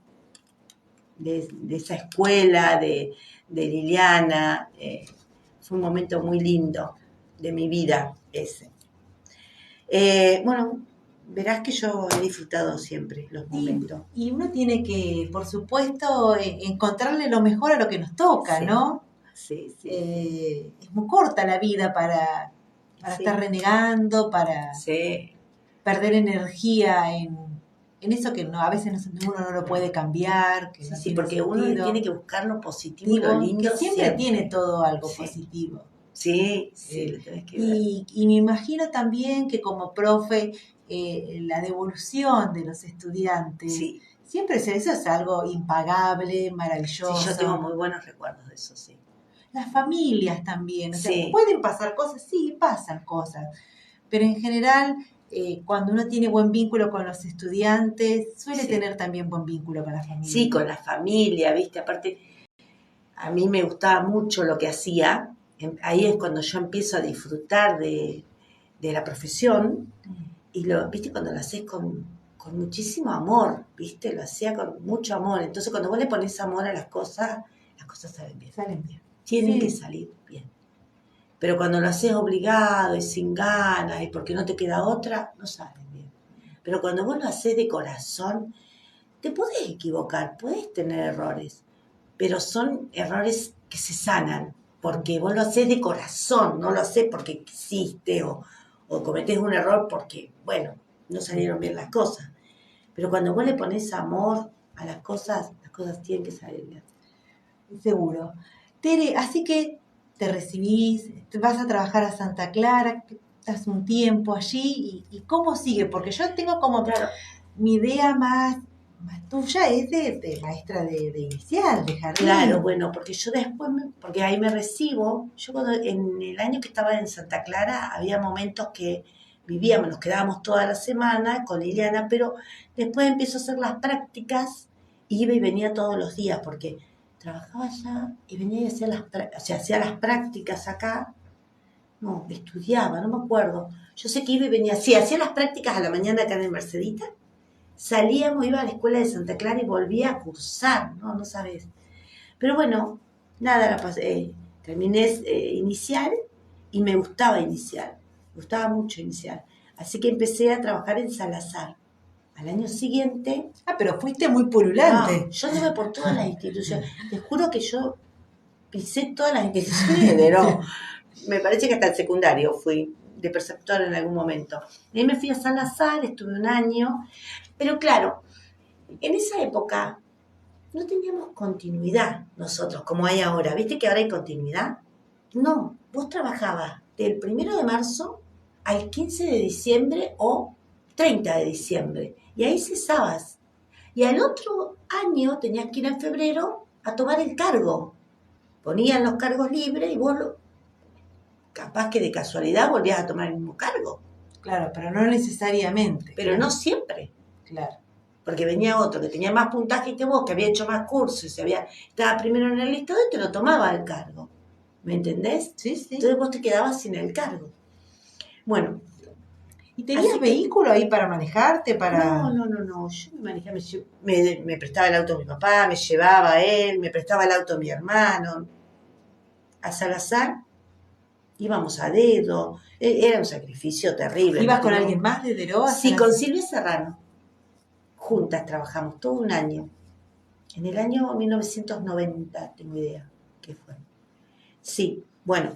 De esa escuela, de Liliana. Fue un momento muy lindo de mi vida ese. Bueno, verás que yo he disfrutado siempre los momentos. Y uno tiene que, por supuesto, encontrarle lo mejor a lo que nos toca, sí. ¿no? Sí. Es muy corta la vida para estar renegando, para perder energía en eso que a veces uno no lo puede cambiar. Que sí, porque sentido. Uno tiene que buscar lo positivo y lo lindo. Que siempre tiene todo algo positivo. Sí, lo tenés que ver. Y me imagino también que como profe, la devolución de los estudiantes, siempre eso es algo impagable, maravilloso. Sí, yo tengo muy buenos recuerdos de eso, sí. Las familias también, o sea, pueden pasar cosas, sí, pasan cosas, pero en general, cuando uno tiene buen vínculo con los estudiantes, suele tener también buen vínculo con la familia. Sí, con la familia, ¿viste? Aparte, a mí me gustaba mucho lo que hacía. Ahí es cuando yo empiezo a disfrutar de la profesión y ¿viste? Cuando lo haces con muchísimo amor, ¿viste? Lo hacía con mucho amor. Entonces, cuando vos le pones amor a las cosas salen bien. Tienen que salir bien. Pero cuando lo haces obligado y sin ganas y porque no te queda otra, no salen bien. Pero cuando vos lo haces de corazón, te podés equivocar, podés tener errores, pero son errores que se sanan. Porque vos lo hacés de corazón, no lo hacés porque quisiste o cometés un error porque, bueno, no salieron bien las cosas. Pero cuando vos le pones amor a las cosas tienen que salir bien. Seguro. Tere, así que te recibís, te vas a trabajar a Santa Clara, estás un tiempo allí y ¿cómo sigue? Porque yo tengo como mi idea más Mamá tuya es de maestra de inicial, de jardín. Claro, bueno, porque yo después, porque ahí me recibo, yo cuando en el año que estaba en Santa Clara había momentos que vivíamos, nos quedábamos toda la semana con Liliana, pero después empiezo a hacer las prácticas, iba y venía todos los días, porque trabajaba allá y venía y hacía hacía las prácticas acá, no, estudiaba, no me acuerdo, yo sé que iba y venía, sí, hacía las prácticas a la mañana acá en Mercedita, salíamos, iba a la escuela de Santa Clara y volvía a cursar, no, no sabes. Pero bueno, nada, terminé inicial y me gustaba inicial, me gustaba mucho inicial. Así que empecé a trabajar en Salazar. Al año siguiente, Ah, pero fuiste muy pululante. yo anduve por todas las instituciones. Te juro que yo pisé todas las instituciones de no. Me parece que hasta el secundario fui de preceptora en algún momento. Y ahí me fui a Salazar, estuve un año. Pero claro, en esa época no teníamos continuidad nosotros, como hay ahora. ¿Viste que ahora hay continuidad? No, vos trabajabas del 1 de marzo al 15 de diciembre o 30 de diciembre. Y ahí cesabas. Y al otro año tenías que ir en febrero a tomar el cargo. Ponían los cargos libres y vos, capaz que de casualidad, volvías a tomar el mismo cargo. Claro, pero no necesariamente. Pero no siempre. Claro. Porque venía otro que tenía más puntaje que vos, que había hecho más cursos, estaba primero en el listado y te lo tomaba el cargo. ¿Me entendés? Sí, sí. Entonces vos te quedabas sin el cargo. Bueno. ¿Y tenías vehículo ahí para manejarte? No. Yo me manejaba, me prestaba el auto mi papá, me llevaba a él, me prestaba el auto mi hermano. A Salazar íbamos a dedo. Era un sacrificio terrible. ¿Ibas con alguien más de Deroa? Sí, con Silvia Serrano. Juntas trabajamos todo un año. En el año 1990, tengo idea qué fue. Sí, bueno.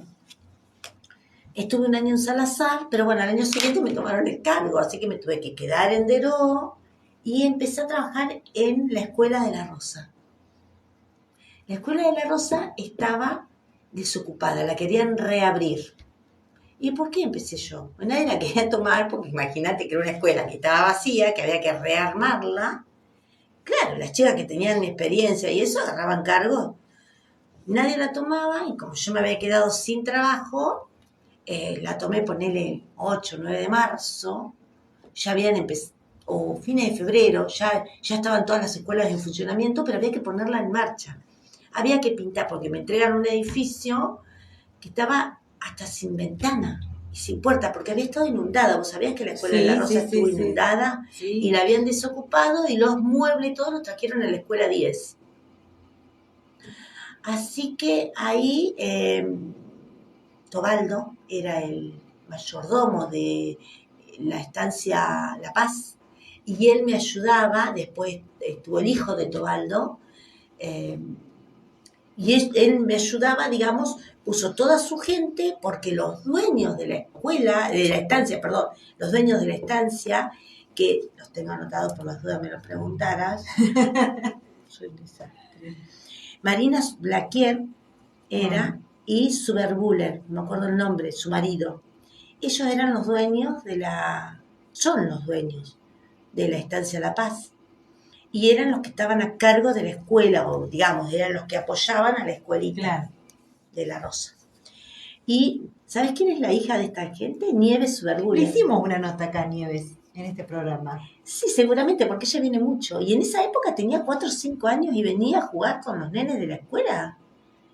Estuve un año en Salazar, pero bueno, al año siguiente me tomaron el cargo, así que me tuve que quedar en Deró y empecé a trabajar en la Escuela de la Rosa. La Escuela de la Rosa estaba desocupada, la querían reabrir. ¿Y por qué empecé yo? Pues nadie la quería tomar, porque imagínate que era una escuela que estaba vacía, que había que rearmarla. Claro, las chicas que tenían experiencia y eso agarraban cargo. Nadie la tomaba y como yo me había quedado sin trabajo, la tomé, ponele, el 8, 9 de marzo, ya habían empezado, o fines de febrero, ya estaban todas las escuelas en funcionamiento, pero había que ponerla en marcha. Había que pintar, porque me entregaron un edificio que estaba hasta sin ventana y sin puerta, porque había estado inundada. ¿Vos sabías que la Escuela de la Rosa estuvo inundada? Sí. Y la habían desocupado y los muebles y todo los trajeron a la Escuela 10. Así que ahí Tobaldo era el mayordomo de la estancia La Paz y él me ayudaba. Después estuvo el hijo de Tobaldo y él me ayudaba, digamos, puso toda su gente, porque los dueños de la escuela, de la estancia, perdón, los dueños de la estancia, que los tengo anotados por las dudas, me los preguntaras. Soy un desastre. Marina Blaquier era, y Suberbuller, no me acuerdo el nombre, su marido. Ellos eran los dueños son los dueños de la estancia La Paz. Y eran los que estaban a cargo de la escuela, o digamos, eran los que apoyaban a la escuelita de La Rosa. Y, ¿sabes quién es la hija de esta gente? Nieves Suberbuller. Le hicimos una nota acá, Nieves, en este programa. Sí, seguramente, porque ella viene mucho. Y en esa época tenía 4 o 5 años y venía a jugar con los nenes de la escuela.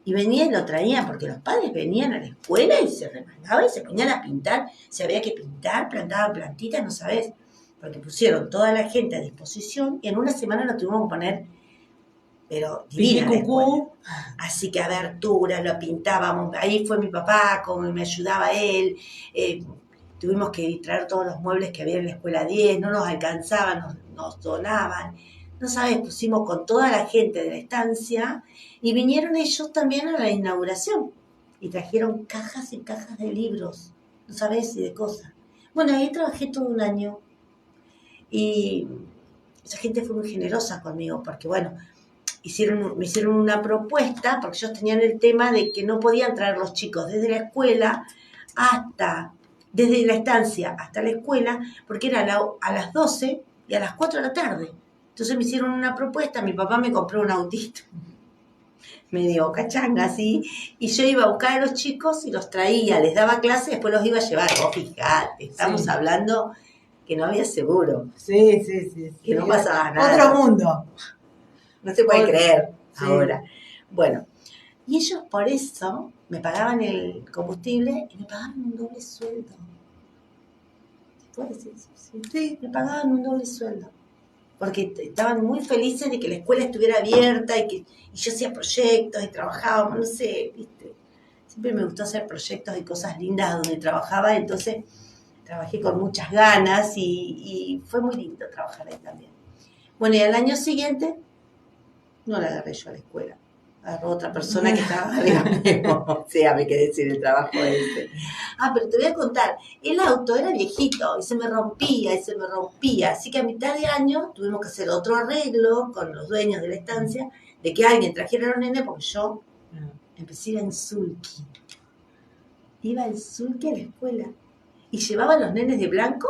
Y venía y lo traían, porque los padres venían a la escuela y se remangaban y se ponían a pintar. Si había que pintar, plantaban plantitas, no sabés. Porque pusieron toda la gente a disposición y en una semana lo tuvimos que poner, pero divina la escuela. Así que aberturas, lo pintábamos. Ahí fue mi papá, como me ayudaba él. Tuvimos que traer todos los muebles que había en la escuela 10, no nos alcanzaban, nos donaban. No sabes, pusimos con toda la gente de la estancia y vinieron ellos también a la inauguración y trajeron cajas y cajas de libros, no sabes, y de cosas. Bueno, ahí trabajé todo un año y esa gente fue muy generosa conmigo porque, bueno, me hicieron una propuesta porque ellos tenían el tema de que no podían traer los chicos desde la escuela desde la estancia hasta la escuela, porque era a las 12 y a las 4 de la tarde. Entonces me hicieron una propuesta, mi papá me compró un autito, medio cachanga así, y yo iba a buscar a los chicos y los traía, les daba clase y después los iba a llevar. Vos fijate, estamos hablando que no había seguro, Sí. que no pasaba nada. Otro mundo. No se puede creer ahora. Bueno, y ellos por eso me pagaban el combustible y me pagaban un doble sueldo. ¿Puedo decir eso? Sí, me pagaban un doble sueldo. Porque estaban muy felices de que la escuela estuviera abierta y yo hacía proyectos y trabajábamos, no sé, ¿viste? Siempre me gustó hacer proyectos y cosas lindas donde trabajaba, entonces trabajé con muchas ganas y fue muy lindo trabajar ahí también. Bueno, y al año siguiente no la agarré yo a la escuela. Agarró otra persona que estaba arriba mío. Sí, me quedé decir el trabajo ese. Pero te voy a contar. El auto era viejito y se me rompía. Así que a mitad de año tuvimos que hacer otro arreglo con los dueños de la estancia de que alguien trajera a los nenes porque yo empecé a ir en sulky. Iba en sulky a la escuela. Y llevaba a los nenes de blanco,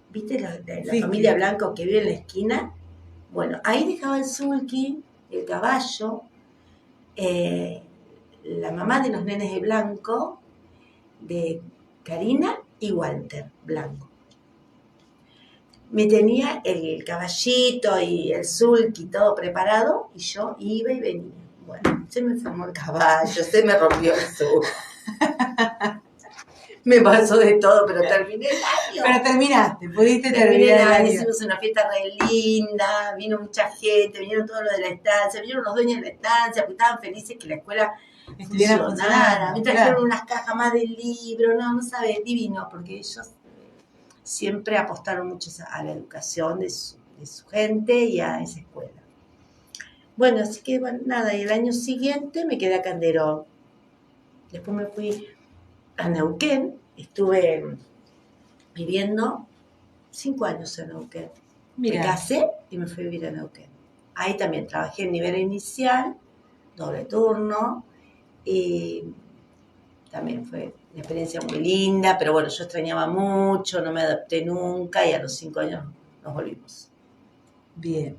¿viste? La familia Blanco que vive en la esquina. Bueno, ahí dejaba el sulky, el caballo, la mamá de los nenes de blanco, de Karina y Walter Blanco. Me tenía el caballito y el sulky todo preparado y yo iba y venía. Bueno, se me enfermó el caballo, se me rompió el sulky. Me pasó de todo, pero terminé el año. Pero terminaste, pudiste terminar el año. Hicimos una fiesta re linda, vino mucha gente, vinieron todos los de la estancia, vinieron los dueños de la estancia, porque estaban felices que la escuela funcionara. Me trajeron unas cajas más de libros, no sabes, divino, porque ellos siempre apostaron mucho a la educación de su gente y a esa escuela. Bueno, así que bueno, nada, y el año siguiente me quedé a Canderó. Después me fui a Neuquén, estuve viviendo 5 años en Neuquén. Mirá. Me casé y me fui a vivir a Neuquén. Ahí también trabajé en nivel inicial, doble turno, y también fue una experiencia muy linda, pero bueno, yo extrañaba mucho, no me adapté nunca y a los 5 años nos volvimos. Bien.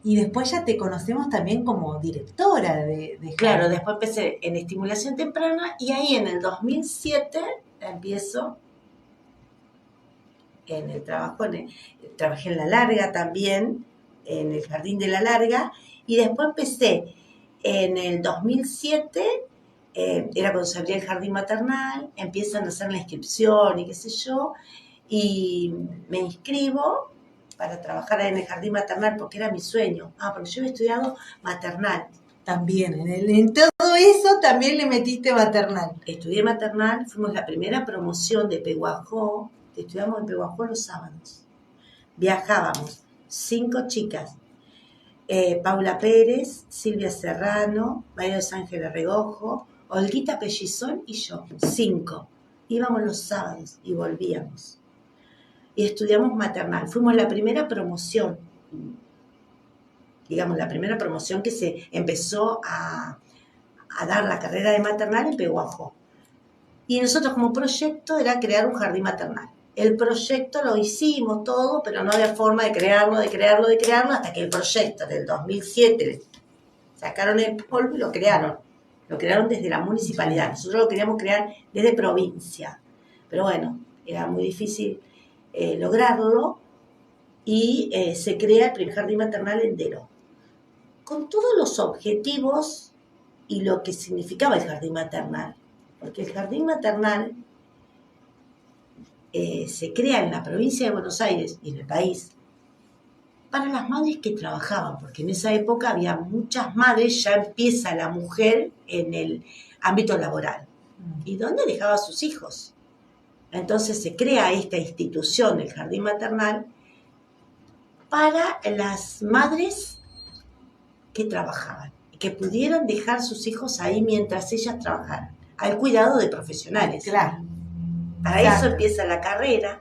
Y después ya te conocemos también como directora de Claro, después empecé en estimulación temprana y ahí en el 2007 empiezo en el trabajo, trabajé en La Larga también, en el Jardín de La Larga, y después empecé en el 2007, era cuando se abría el jardín maternal, empiezan a hacer la inscripción y qué sé yo, y me inscribo para trabajar en el jardín maternal porque era mi sueño. Porque yo había estudiado maternal. También, en todo eso también le metiste maternal. Estudié maternal, fuimos la primera promoción de Pehuajó, estudiamos en Pehuajó los sábados. Viajábamos 5 chicas, Paula Pérez, Silvia Serrano, María de Ángeles Regojo, Olguita Pellizón y yo, 5. Íbamos los sábados y volvíamos. Y estudiamos maternal. Fuimos la primera promoción, digamos, la primera promoción que se empezó a dar la carrera de maternal en Pehuajó. Y nosotros como proyecto era crear un jardín maternal. El proyecto lo hicimos todo, pero no había forma de crearlo, hasta que el proyecto del 2007 sacaron el polvo y lo crearon. Lo crearon desde la municipalidad. Nosotros lo queríamos crear desde provincia. Pero bueno, era muy difícil lograrlo y se crea el primer jardín maternal en Deró. Con todos los objetivos y lo que significaba el jardín maternal. Porque el jardín maternal se crea en la provincia de Buenos Aires y en el país para las madres que trabajaban, porque en esa época había muchas madres, ya empieza la mujer en el ámbito laboral. ¿Y dónde dejaba a sus hijos? Entonces se crea esta institución del jardín maternal para las madres que trabajaban, que pudieran dejar sus hijos ahí mientras ellas trabajaran, al cuidado de profesionales. Claro. Para eso empieza la carrera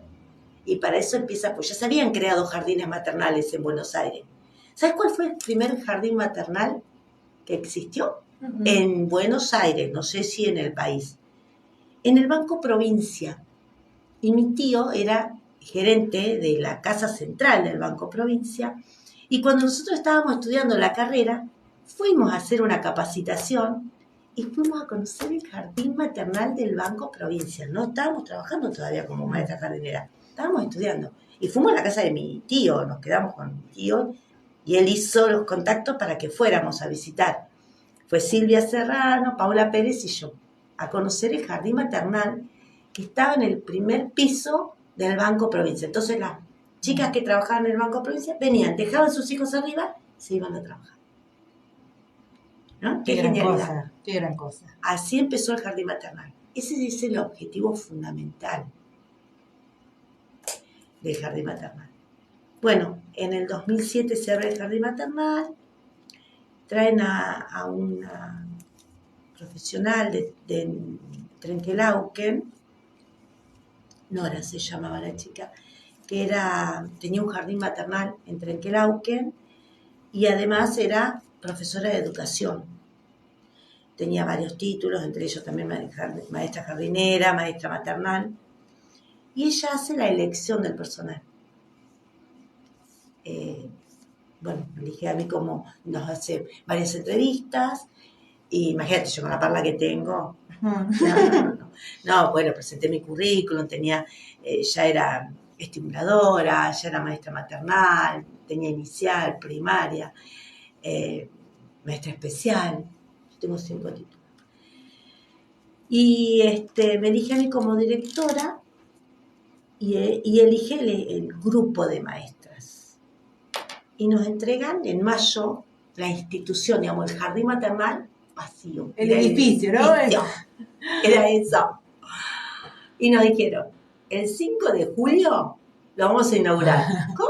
y para eso empieza, pues ya se habían creado jardines maternales en Buenos Aires. ¿Sabes cuál fue el primer jardín maternal que existió? Uh-huh. En Buenos Aires, no sé si en el país. En el Banco Provincia. Y mi tío era gerente de la casa central del Banco Provincia Y cuando nosotros estábamos estudiando la carrera, fuimos a hacer una capacitación y fuimos a conocer el jardín maternal del Banco Provincia. No estábamos trabajando todavía como maestra jardinera, estábamos estudiando. Y fuimos a la casa de mi tío, nos quedamos con mi tío y él hizo los contactos para que fuéramos a visitar. Fue Silvia Serrano, Paula Pérez y yo a conocer el jardín maternal que estaba en el primer piso del Banco Provincia. Entonces las chicas que trabajaban en el Banco Provincia venían, dejaban sus hijos arriba y se iban a trabajar. ¿No? Qué gran cosa, qué gran cosa. Así empezó el jardín maternal. Ese es el objetivo fundamental del jardín maternal. Bueno, en el 2007 se abre el jardín maternal, traen a una profesional de Trenquelauquen, Nora se llamaba la chica, que tenía un jardín maternal en Trenquelauquen y además era profesora de educación. Tenía varios títulos, entre ellos también maestra jardinera, maestra maternal. Y ella hace la elección del personal. Bueno, me elige a mí como nos hace varias entrevistas. Y imagínate, yo con la parla que tengo. No, bueno, presenté mi currículum, ya era estimuladora, ya era maestra maternal, tenía inicial, primaria, maestra especial. Yo tengo 5 títulos. Y me elige a mí como directora y elige el grupo de maestras. Y nos entregan en mayo la institución, digamos, el jardín maternal vacío. El edificio, ¿no? Era eso. Y nos dijeron, el 5 de julio lo vamos a inaugurar. ¿Cómo?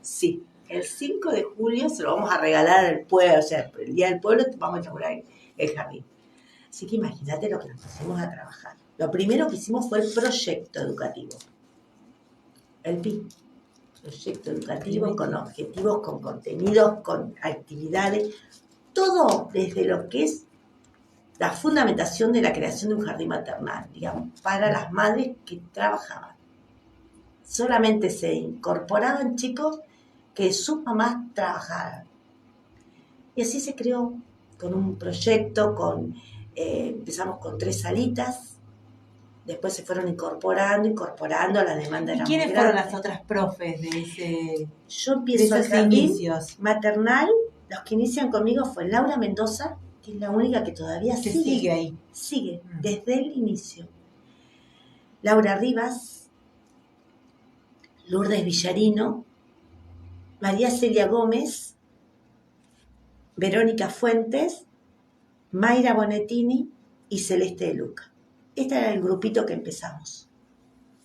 Sí, el 5 de julio se lo vamos a regalar al pueblo, o sea, el Día del Pueblo vamos a inaugurar el jardín. Así que imagínate lo que nos pusimos a trabajar. Lo primero que hicimos fue el proyecto educativo. El PI. Proyecto educativo con objetivos, con contenidos, con actividades. Todo desde lo que es la fundamentación de la creación de un jardín maternal, digamos, para las madres que trabajaban. Solamente se incorporaban chicos que sus mamás trabajaran. Y así se creó con un proyecto, empezamos con 3 salitas, después se fueron incorporando, la demanda era muy grande. ¿Y quiénes fueron las otras profes de ese? Yo empiezo el jardín inicios maternal, los que inician conmigo fue Laura Mendoza, que es la única que todavía sigue ahí. Sigue, desde el inicio. Laura Rivas, Lourdes Villarino, María Celia Gómez, Verónica Fuentes, Mayra Bonettini y Celeste de Luca. Este era el grupito que empezamos.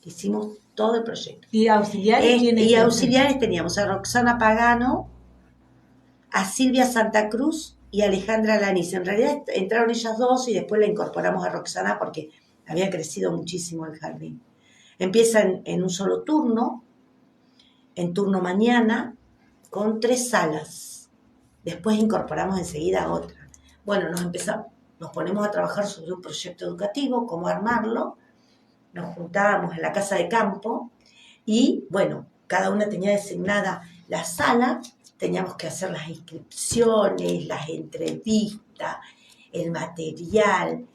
Hicimos todo el proyecto. ¿Y auxiliares? Y auxiliares teníamos a Roxana Pagano, a Silvia Santa Cruz y a Alejandra Lanis. En realidad entraron ellas 2 y después la incorporamos a Roxana porque había crecido muchísimo el jardín. Empiezan en un solo turno, en turno mañana, con 3 salas. Después incorporamos enseguida otra. Bueno, nos ponemos a trabajar sobre un proyecto educativo, cómo armarlo. Nos juntábamos en la casa de campo y, bueno, cada una tenía designada la sala. Teníamos que hacer las inscripciones, las entrevistas, el material.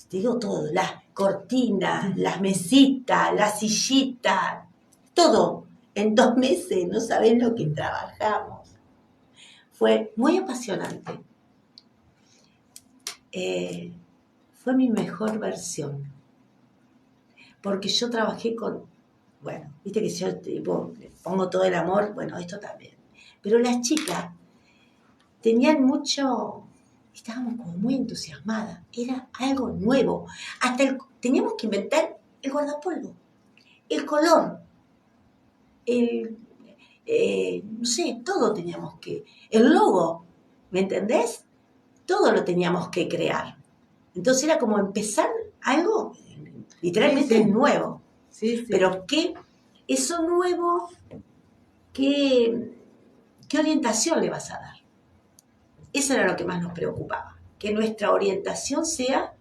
Te digo todo, las cortinas, las mesitas, las sillitas, todo. En 2 meses, no sabés lo que trabajamos. Fue muy apasionante. Fue mi mejor versión. Porque yo trabajé bueno, viste que yo le pongo todo el amor, bueno, esto también. Pero las chicas tenían estábamos como muy entusiasmadas, era algo nuevo. Hasta teníamos que inventar el guardapolvo, el color, no sé, todo teníamos el logo, ¿me entendés? Todo lo teníamos que crear. Entonces era como empezar algo literalmente nuevo. Sí. Pero eso nuevo, ¿qué orientación le vas a dar? Eso era lo que más nos preocupaba, que nuestra orientación sea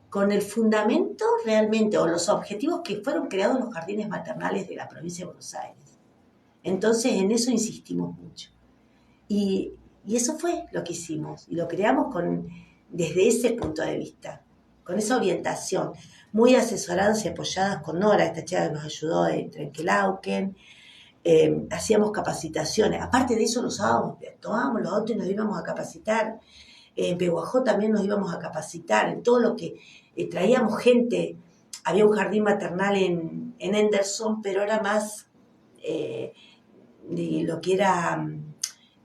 con el fundamento realmente, o los objetivos que fueron creados en los jardines maternales de la provincia de Buenos Aires. Entonces en eso insistimos mucho. Y eso fue lo que hicimos, y lo creamos desde ese punto de vista, con esa orientación, muy asesoradas y apoyadas con Nora, esta chica que nos ayudó de Trenquelauquen. Hacíamos capacitaciones, aparte de eso los sábados tomábamos los autos y nos íbamos a capacitar, en Pehuajó también nos íbamos a capacitar, en todo lo que traíamos gente. Había un jardín maternal en Henderson, pero era más de lo que era,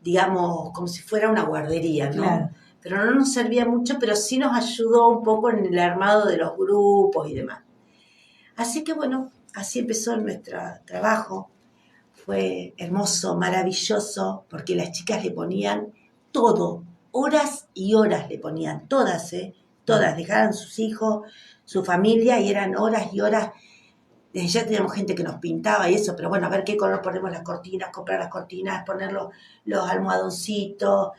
digamos, como si fuera una guardería, ¿no? Claro. Pero no nos servía mucho, pero sí nos ayudó un poco en el armado de los grupos y demás. Así que bueno, así empezó nuestro trabajo. Fue hermoso, maravilloso, porque las chicas le ponían todo, horas y horas le ponían, todas, todas, dejaban sus hijos, su familia, y eran horas y horas. Desde ya teníamos gente que nos pintaba y eso, pero bueno, a ver qué color ponemos las cortinas, comprar las cortinas, poner los almohadoncitos,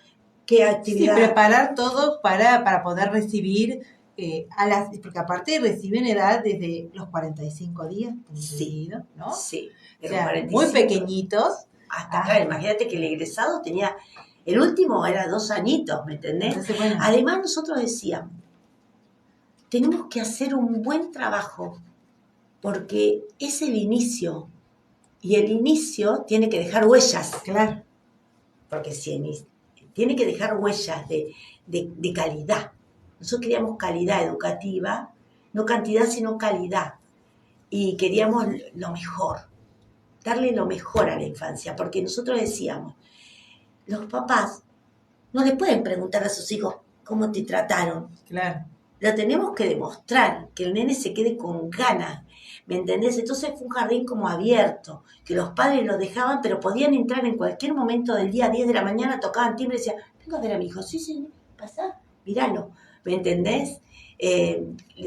qué actividad. Sí, preparar todo para poder recibir porque aparte reciben edad desde los 45 días, Sí, ¿no? Sí, o sea, muy pequeñitos. Hasta acá, imagínate que el egresado tenía, el último era 2 añitos, ¿me entendés? Entonces, bueno. Además nosotros decíamos, tenemos que hacer un buen trabajo, porque es el inicio, y el inicio tiene que dejar huellas. Claro. Porque tiene que dejar huellas de calidad. Nosotros queríamos calidad educativa, no cantidad, sino calidad. Y queríamos lo mejor, darle lo mejor a la infancia, porque nosotros decíamos, los papás no le pueden preguntar a sus hijos cómo te trataron. Claro. Lo tenemos que demostrar, que el nene se quede con ganas, ¿me entendés? Entonces fue un jardín como abierto, que los padres lo dejaban, pero podían entrar en cualquier momento del día, 10 de la mañana, tocaban timbre y decían, vengo a ver a mi hijo, sí, pasá, míralo, ¿me entendés?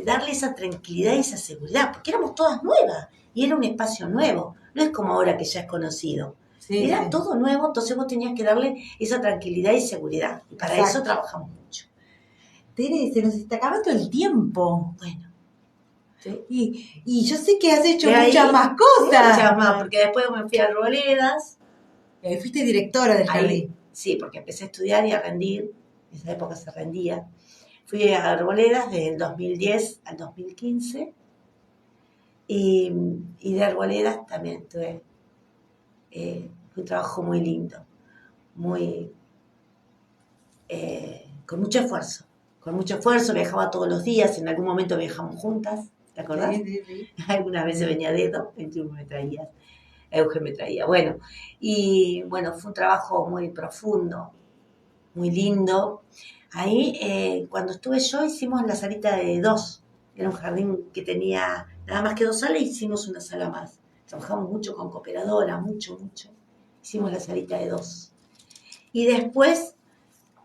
Darle esa tranquilidad y esa seguridad, porque éramos todas nuevas, y era un espacio nuevo, no es como ahora que ya es conocido. Sí, era todo nuevo, entonces vos tenías que darle esa tranquilidad y seguridad, y para eso trabajamos mucho. Tere, se nos está acabando el tiempo. Bueno. ¿Sí? Y yo sé que has hecho muchas más cosas. Muchas más, porque después me fui a Arboledas. Fuiste directora del jardín. Sí, porque empecé a estudiar y a rendir. En esa época se rendía. Fui a Arboledas desde el 2010 al 2015. Y de Arboledas también tuve un trabajo muy lindo. Con mucho esfuerzo. Viajaba todos los días. En algún momento viajamos juntas. ¿Te acordás? Sí. Algunas veces venía Dedo, me traía, Eugen me traía. Bueno, y bueno, fue un trabajo muy profundo, muy lindo. Ahí, cuando estuve yo, hicimos la salita de 2. Era un jardín que tenía nada más que 2 salas, hicimos una sala más. Trabajamos mucho con cooperadora, mucho. Hicimos la salita de 2. Y después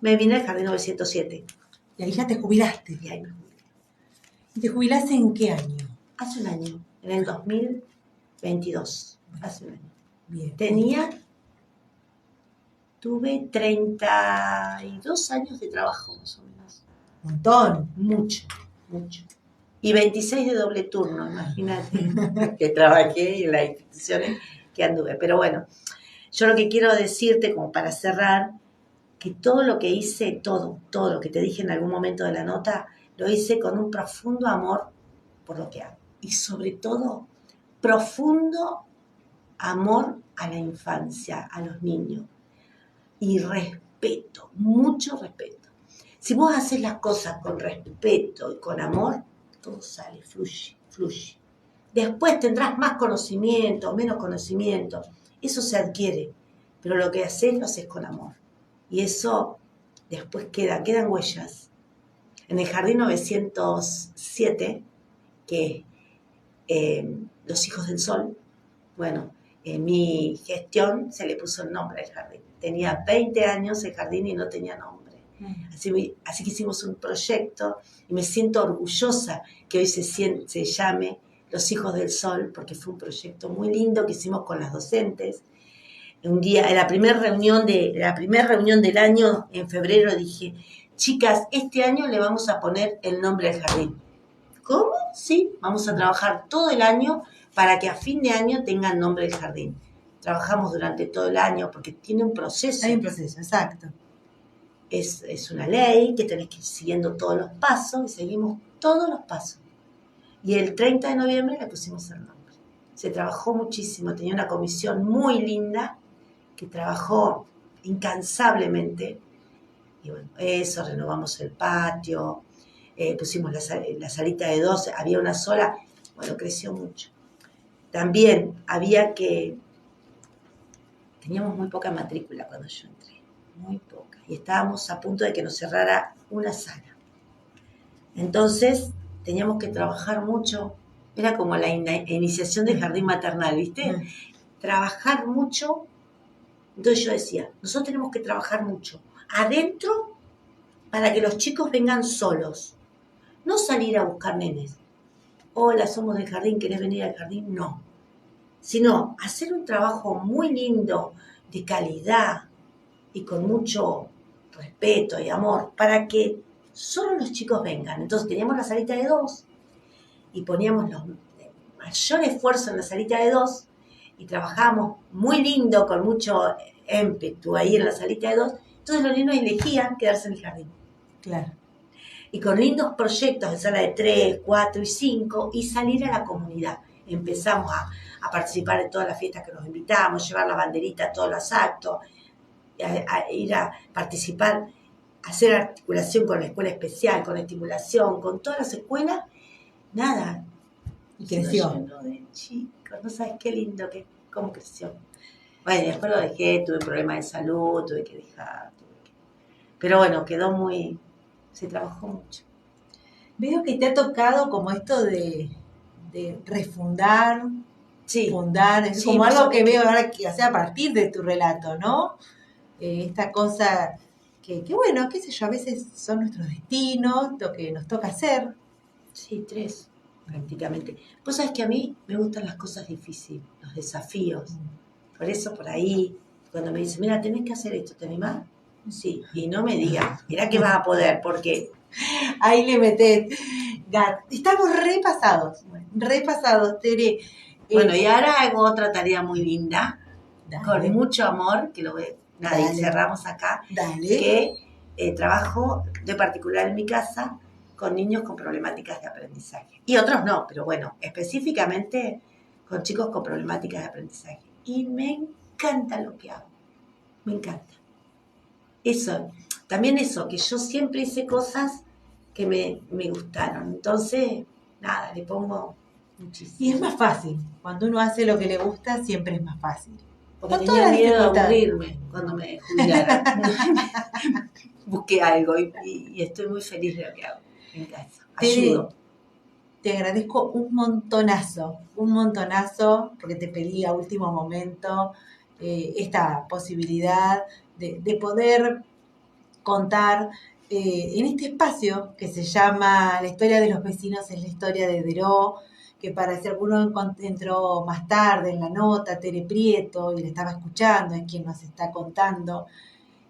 me vine al jardín 907. Y ahí ya te jubilaste. Y ahí me jubilé. ¿Y te jubilaste en qué año? Hace un año, en el 2022, hace un año. Bien. Tuve 32 años de trabajo, más o menos. Un montón. Mucho. Y 26 de doble turno, imagínate, que trabajé en las instituciones que anduve. Pero bueno, yo lo que quiero decirte, como para cerrar, que todo lo que hice, todo lo que te dije en algún momento de la nota, lo hice con un profundo amor por lo que hago. Y sobre todo, profundo amor a la infancia, a los niños. Y respeto, mucho respeto. Si vos haces las cosas con respeto y con amor, todo sale, fluye. Después tendrás más conocimiento, menos conocimiento. Eso se adquiere. Pero lo que haces, lo haces con amor. Y eso después quedan huellas. En el jardín 907, que Los Hijos del Sol, bueno, en mi gestión se le puso el nombre al jardín. Tenía 20 años el jardín y no tenía nombre. Así que hicimos un proyecto y me siento orgullosa que hoy se llame Los Hijos del Sol, porque fue un proyecto muy lindo que hicimos con las docentes. Un día, en la primera reunión del año, en febrero, dije, chicas, este año le vamos a poner el nombre al jardín. ¿Cómo? Sí, vamos a trabajar todo el año para que a fin de año tengan nombre el jardín. trabajamos durante todo el año porque tiene un proceso. Hay un proceso, exacto. Es una ley que tenés que ir siguiendo todos los pasos y seguimos todos los pasos. Y el 30 de noviembre le pusimos el nombre. Se trabajó muchísimo, tenía una comisión muy linda que trabajó incansablemente. Y bueno, eso, renovamos el patio, pusimos la salita de 12, había una sola, bueno, creció mucho. También teníamos muy poca matrícula cuando yo entré, muy poca, y estábamos a punto de que nos cerrara una sala. Entonces, teníamos que trabajar mucho, era como la iniciación del jardín maternal, ¿viste? Trabajar mucho. Entonces yo decía, nosotros tenemos que trabajar mucho adentro para que los chicos vengan solos, no salir a buscar nenes. Hola, somos del jardín, ¿querés venir al jardín? No. Sino hacer un trabajo muy lindo, de calidad y con mucho respeto y amor, para que solo los chicos vengan. Entonces teníamos la salita de 2 y poníamos mayor esfuerzo en la salita de 2 y trabajábamos muy lindo, con mucho ímpetu ahí en la salita de 2. Entonces los niños elegían quedarse en el jardín. Claro. Y con lindos proyectos de sala de 3, 4 y 5 y salir a la comunidad. Empezamos a participar en todas las fiestas que nos invitamos, llevar la banderita a todos los actos, a ir a participar, hacer articulación con la escuela especial, con estimulación, con todas las escuelas. Nada. Y creció. De chicos, no sabes qué lindo, cómo creció. Bueno, y después lo dejé, tuve problemas de salud, tuve que dejar. Pero bueno, se trabajó mucho. Veo que te ha tocado como esto de refundar, sí. fundar, es como algo que veo ahora que hace a partir de tu relato, ¿no? Esta cosa que bueno, qué sé yo, a veces son nuestros destinos, lo que nos toca hacer. Sí, 3, prácticamente. Vos sabés que a mí me gustan las cosas difíciles, los desafíos. Por eso por ahí, cuando me dicen, mira, tenés que hacer esto, ¿te animás? Sí, y no me digas, mirá que vas a poder, porque... Ahí le metés. Estamos repasados, Tere. Bueno, y ahora hago otra tarea muy linda, con mucho amor, que lo ve, y cerramos acá, que trabajo de particular en mi casa con niños con problemáticas de aprendizaje. Y otros no, pero bueno, específicamente con chicos con problemáticas de aprendizaje. Y me encanta lo que hago, me encanta. Eso, también eso, que yo siempre hice cosas que me gustaron. Entonces, nada, le pongo muchísimo. Y es más fácil, cuando uno hace lo que le gusta, siempre es más fácil. Porque tenía miedo de aburrirme cuando me jubilara. Busqué algo y estoy muy feliz de lo que hago en casa. Ayudo. Te agradezco un montonazo, porque te pedí a último momento esta posibilidad de poder contar en este espacio que se llama La historia de los vecinos es la historia de Deró, que para si alguno entró más tarde en la nota, Tere Prieto, y la estaba escuchando, es quien nos está contando.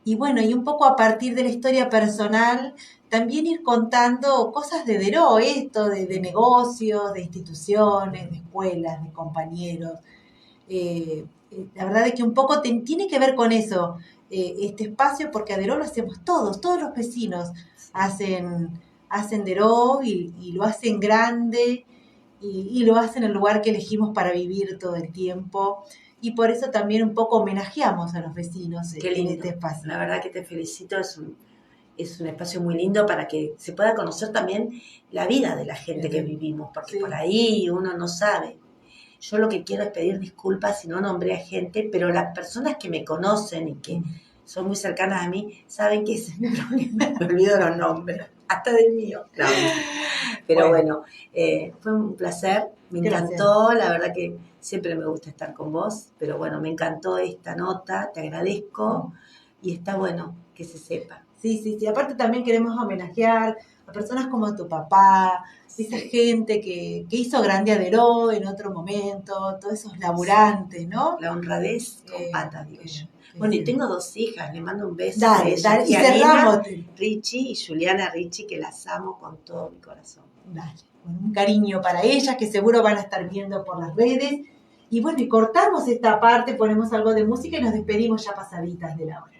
Y bueno, y un poco a partir de la historia personal, también ir contando cosas de Deró, esto de negocios, de instituciones, de escuelas, de compañeros. La verdad es que un poco tiene que ver con eso, este espacio, porque a Deró lo hacemos todos los vecinos hacen Deró y lo hacen grande y lo hacen en el lugar que elegimos para vivir todo el tiempo. Y por eso también un poco homenajeamos a los vecinos en este espacio. La verdad que te felicito, es un espacio muy lindo para que se pueda conocer también la vida de la gente que vivimos, porque por ahí uno no sabe. Yo lo que quiero es pedir disculpas si no nombré a gente, pero las personas que me conocen y que son muy cercanas a mí saben que ese es mi problema. Me olvido los nombres, hasta del mío. No. Pero bueno, fue un placer, me encantó, la verdad que siempre me gusta estar con vos, pero bueno, me encantó esta nota, te agradezco y está bueno que se sepa. Sí, aparte también queremos homenajear a personas como tu papá, esa gente que hizo grande a Deró en otro momento, todos esos laburantes, ¿no? La honradez con patas, digo yo. Bueno, y tengo 2 hijas, le mando un beso a ellas. Y cerramos. Richie y Juliana Richie, que las amo con todo mi corazón. Dale, con un cariño para ellas, que seguro van a estar viendo por las redes. Y bueno, y cortamos esta parte, ponemos algo de música y nos despedimos ya pasaditas de la hora.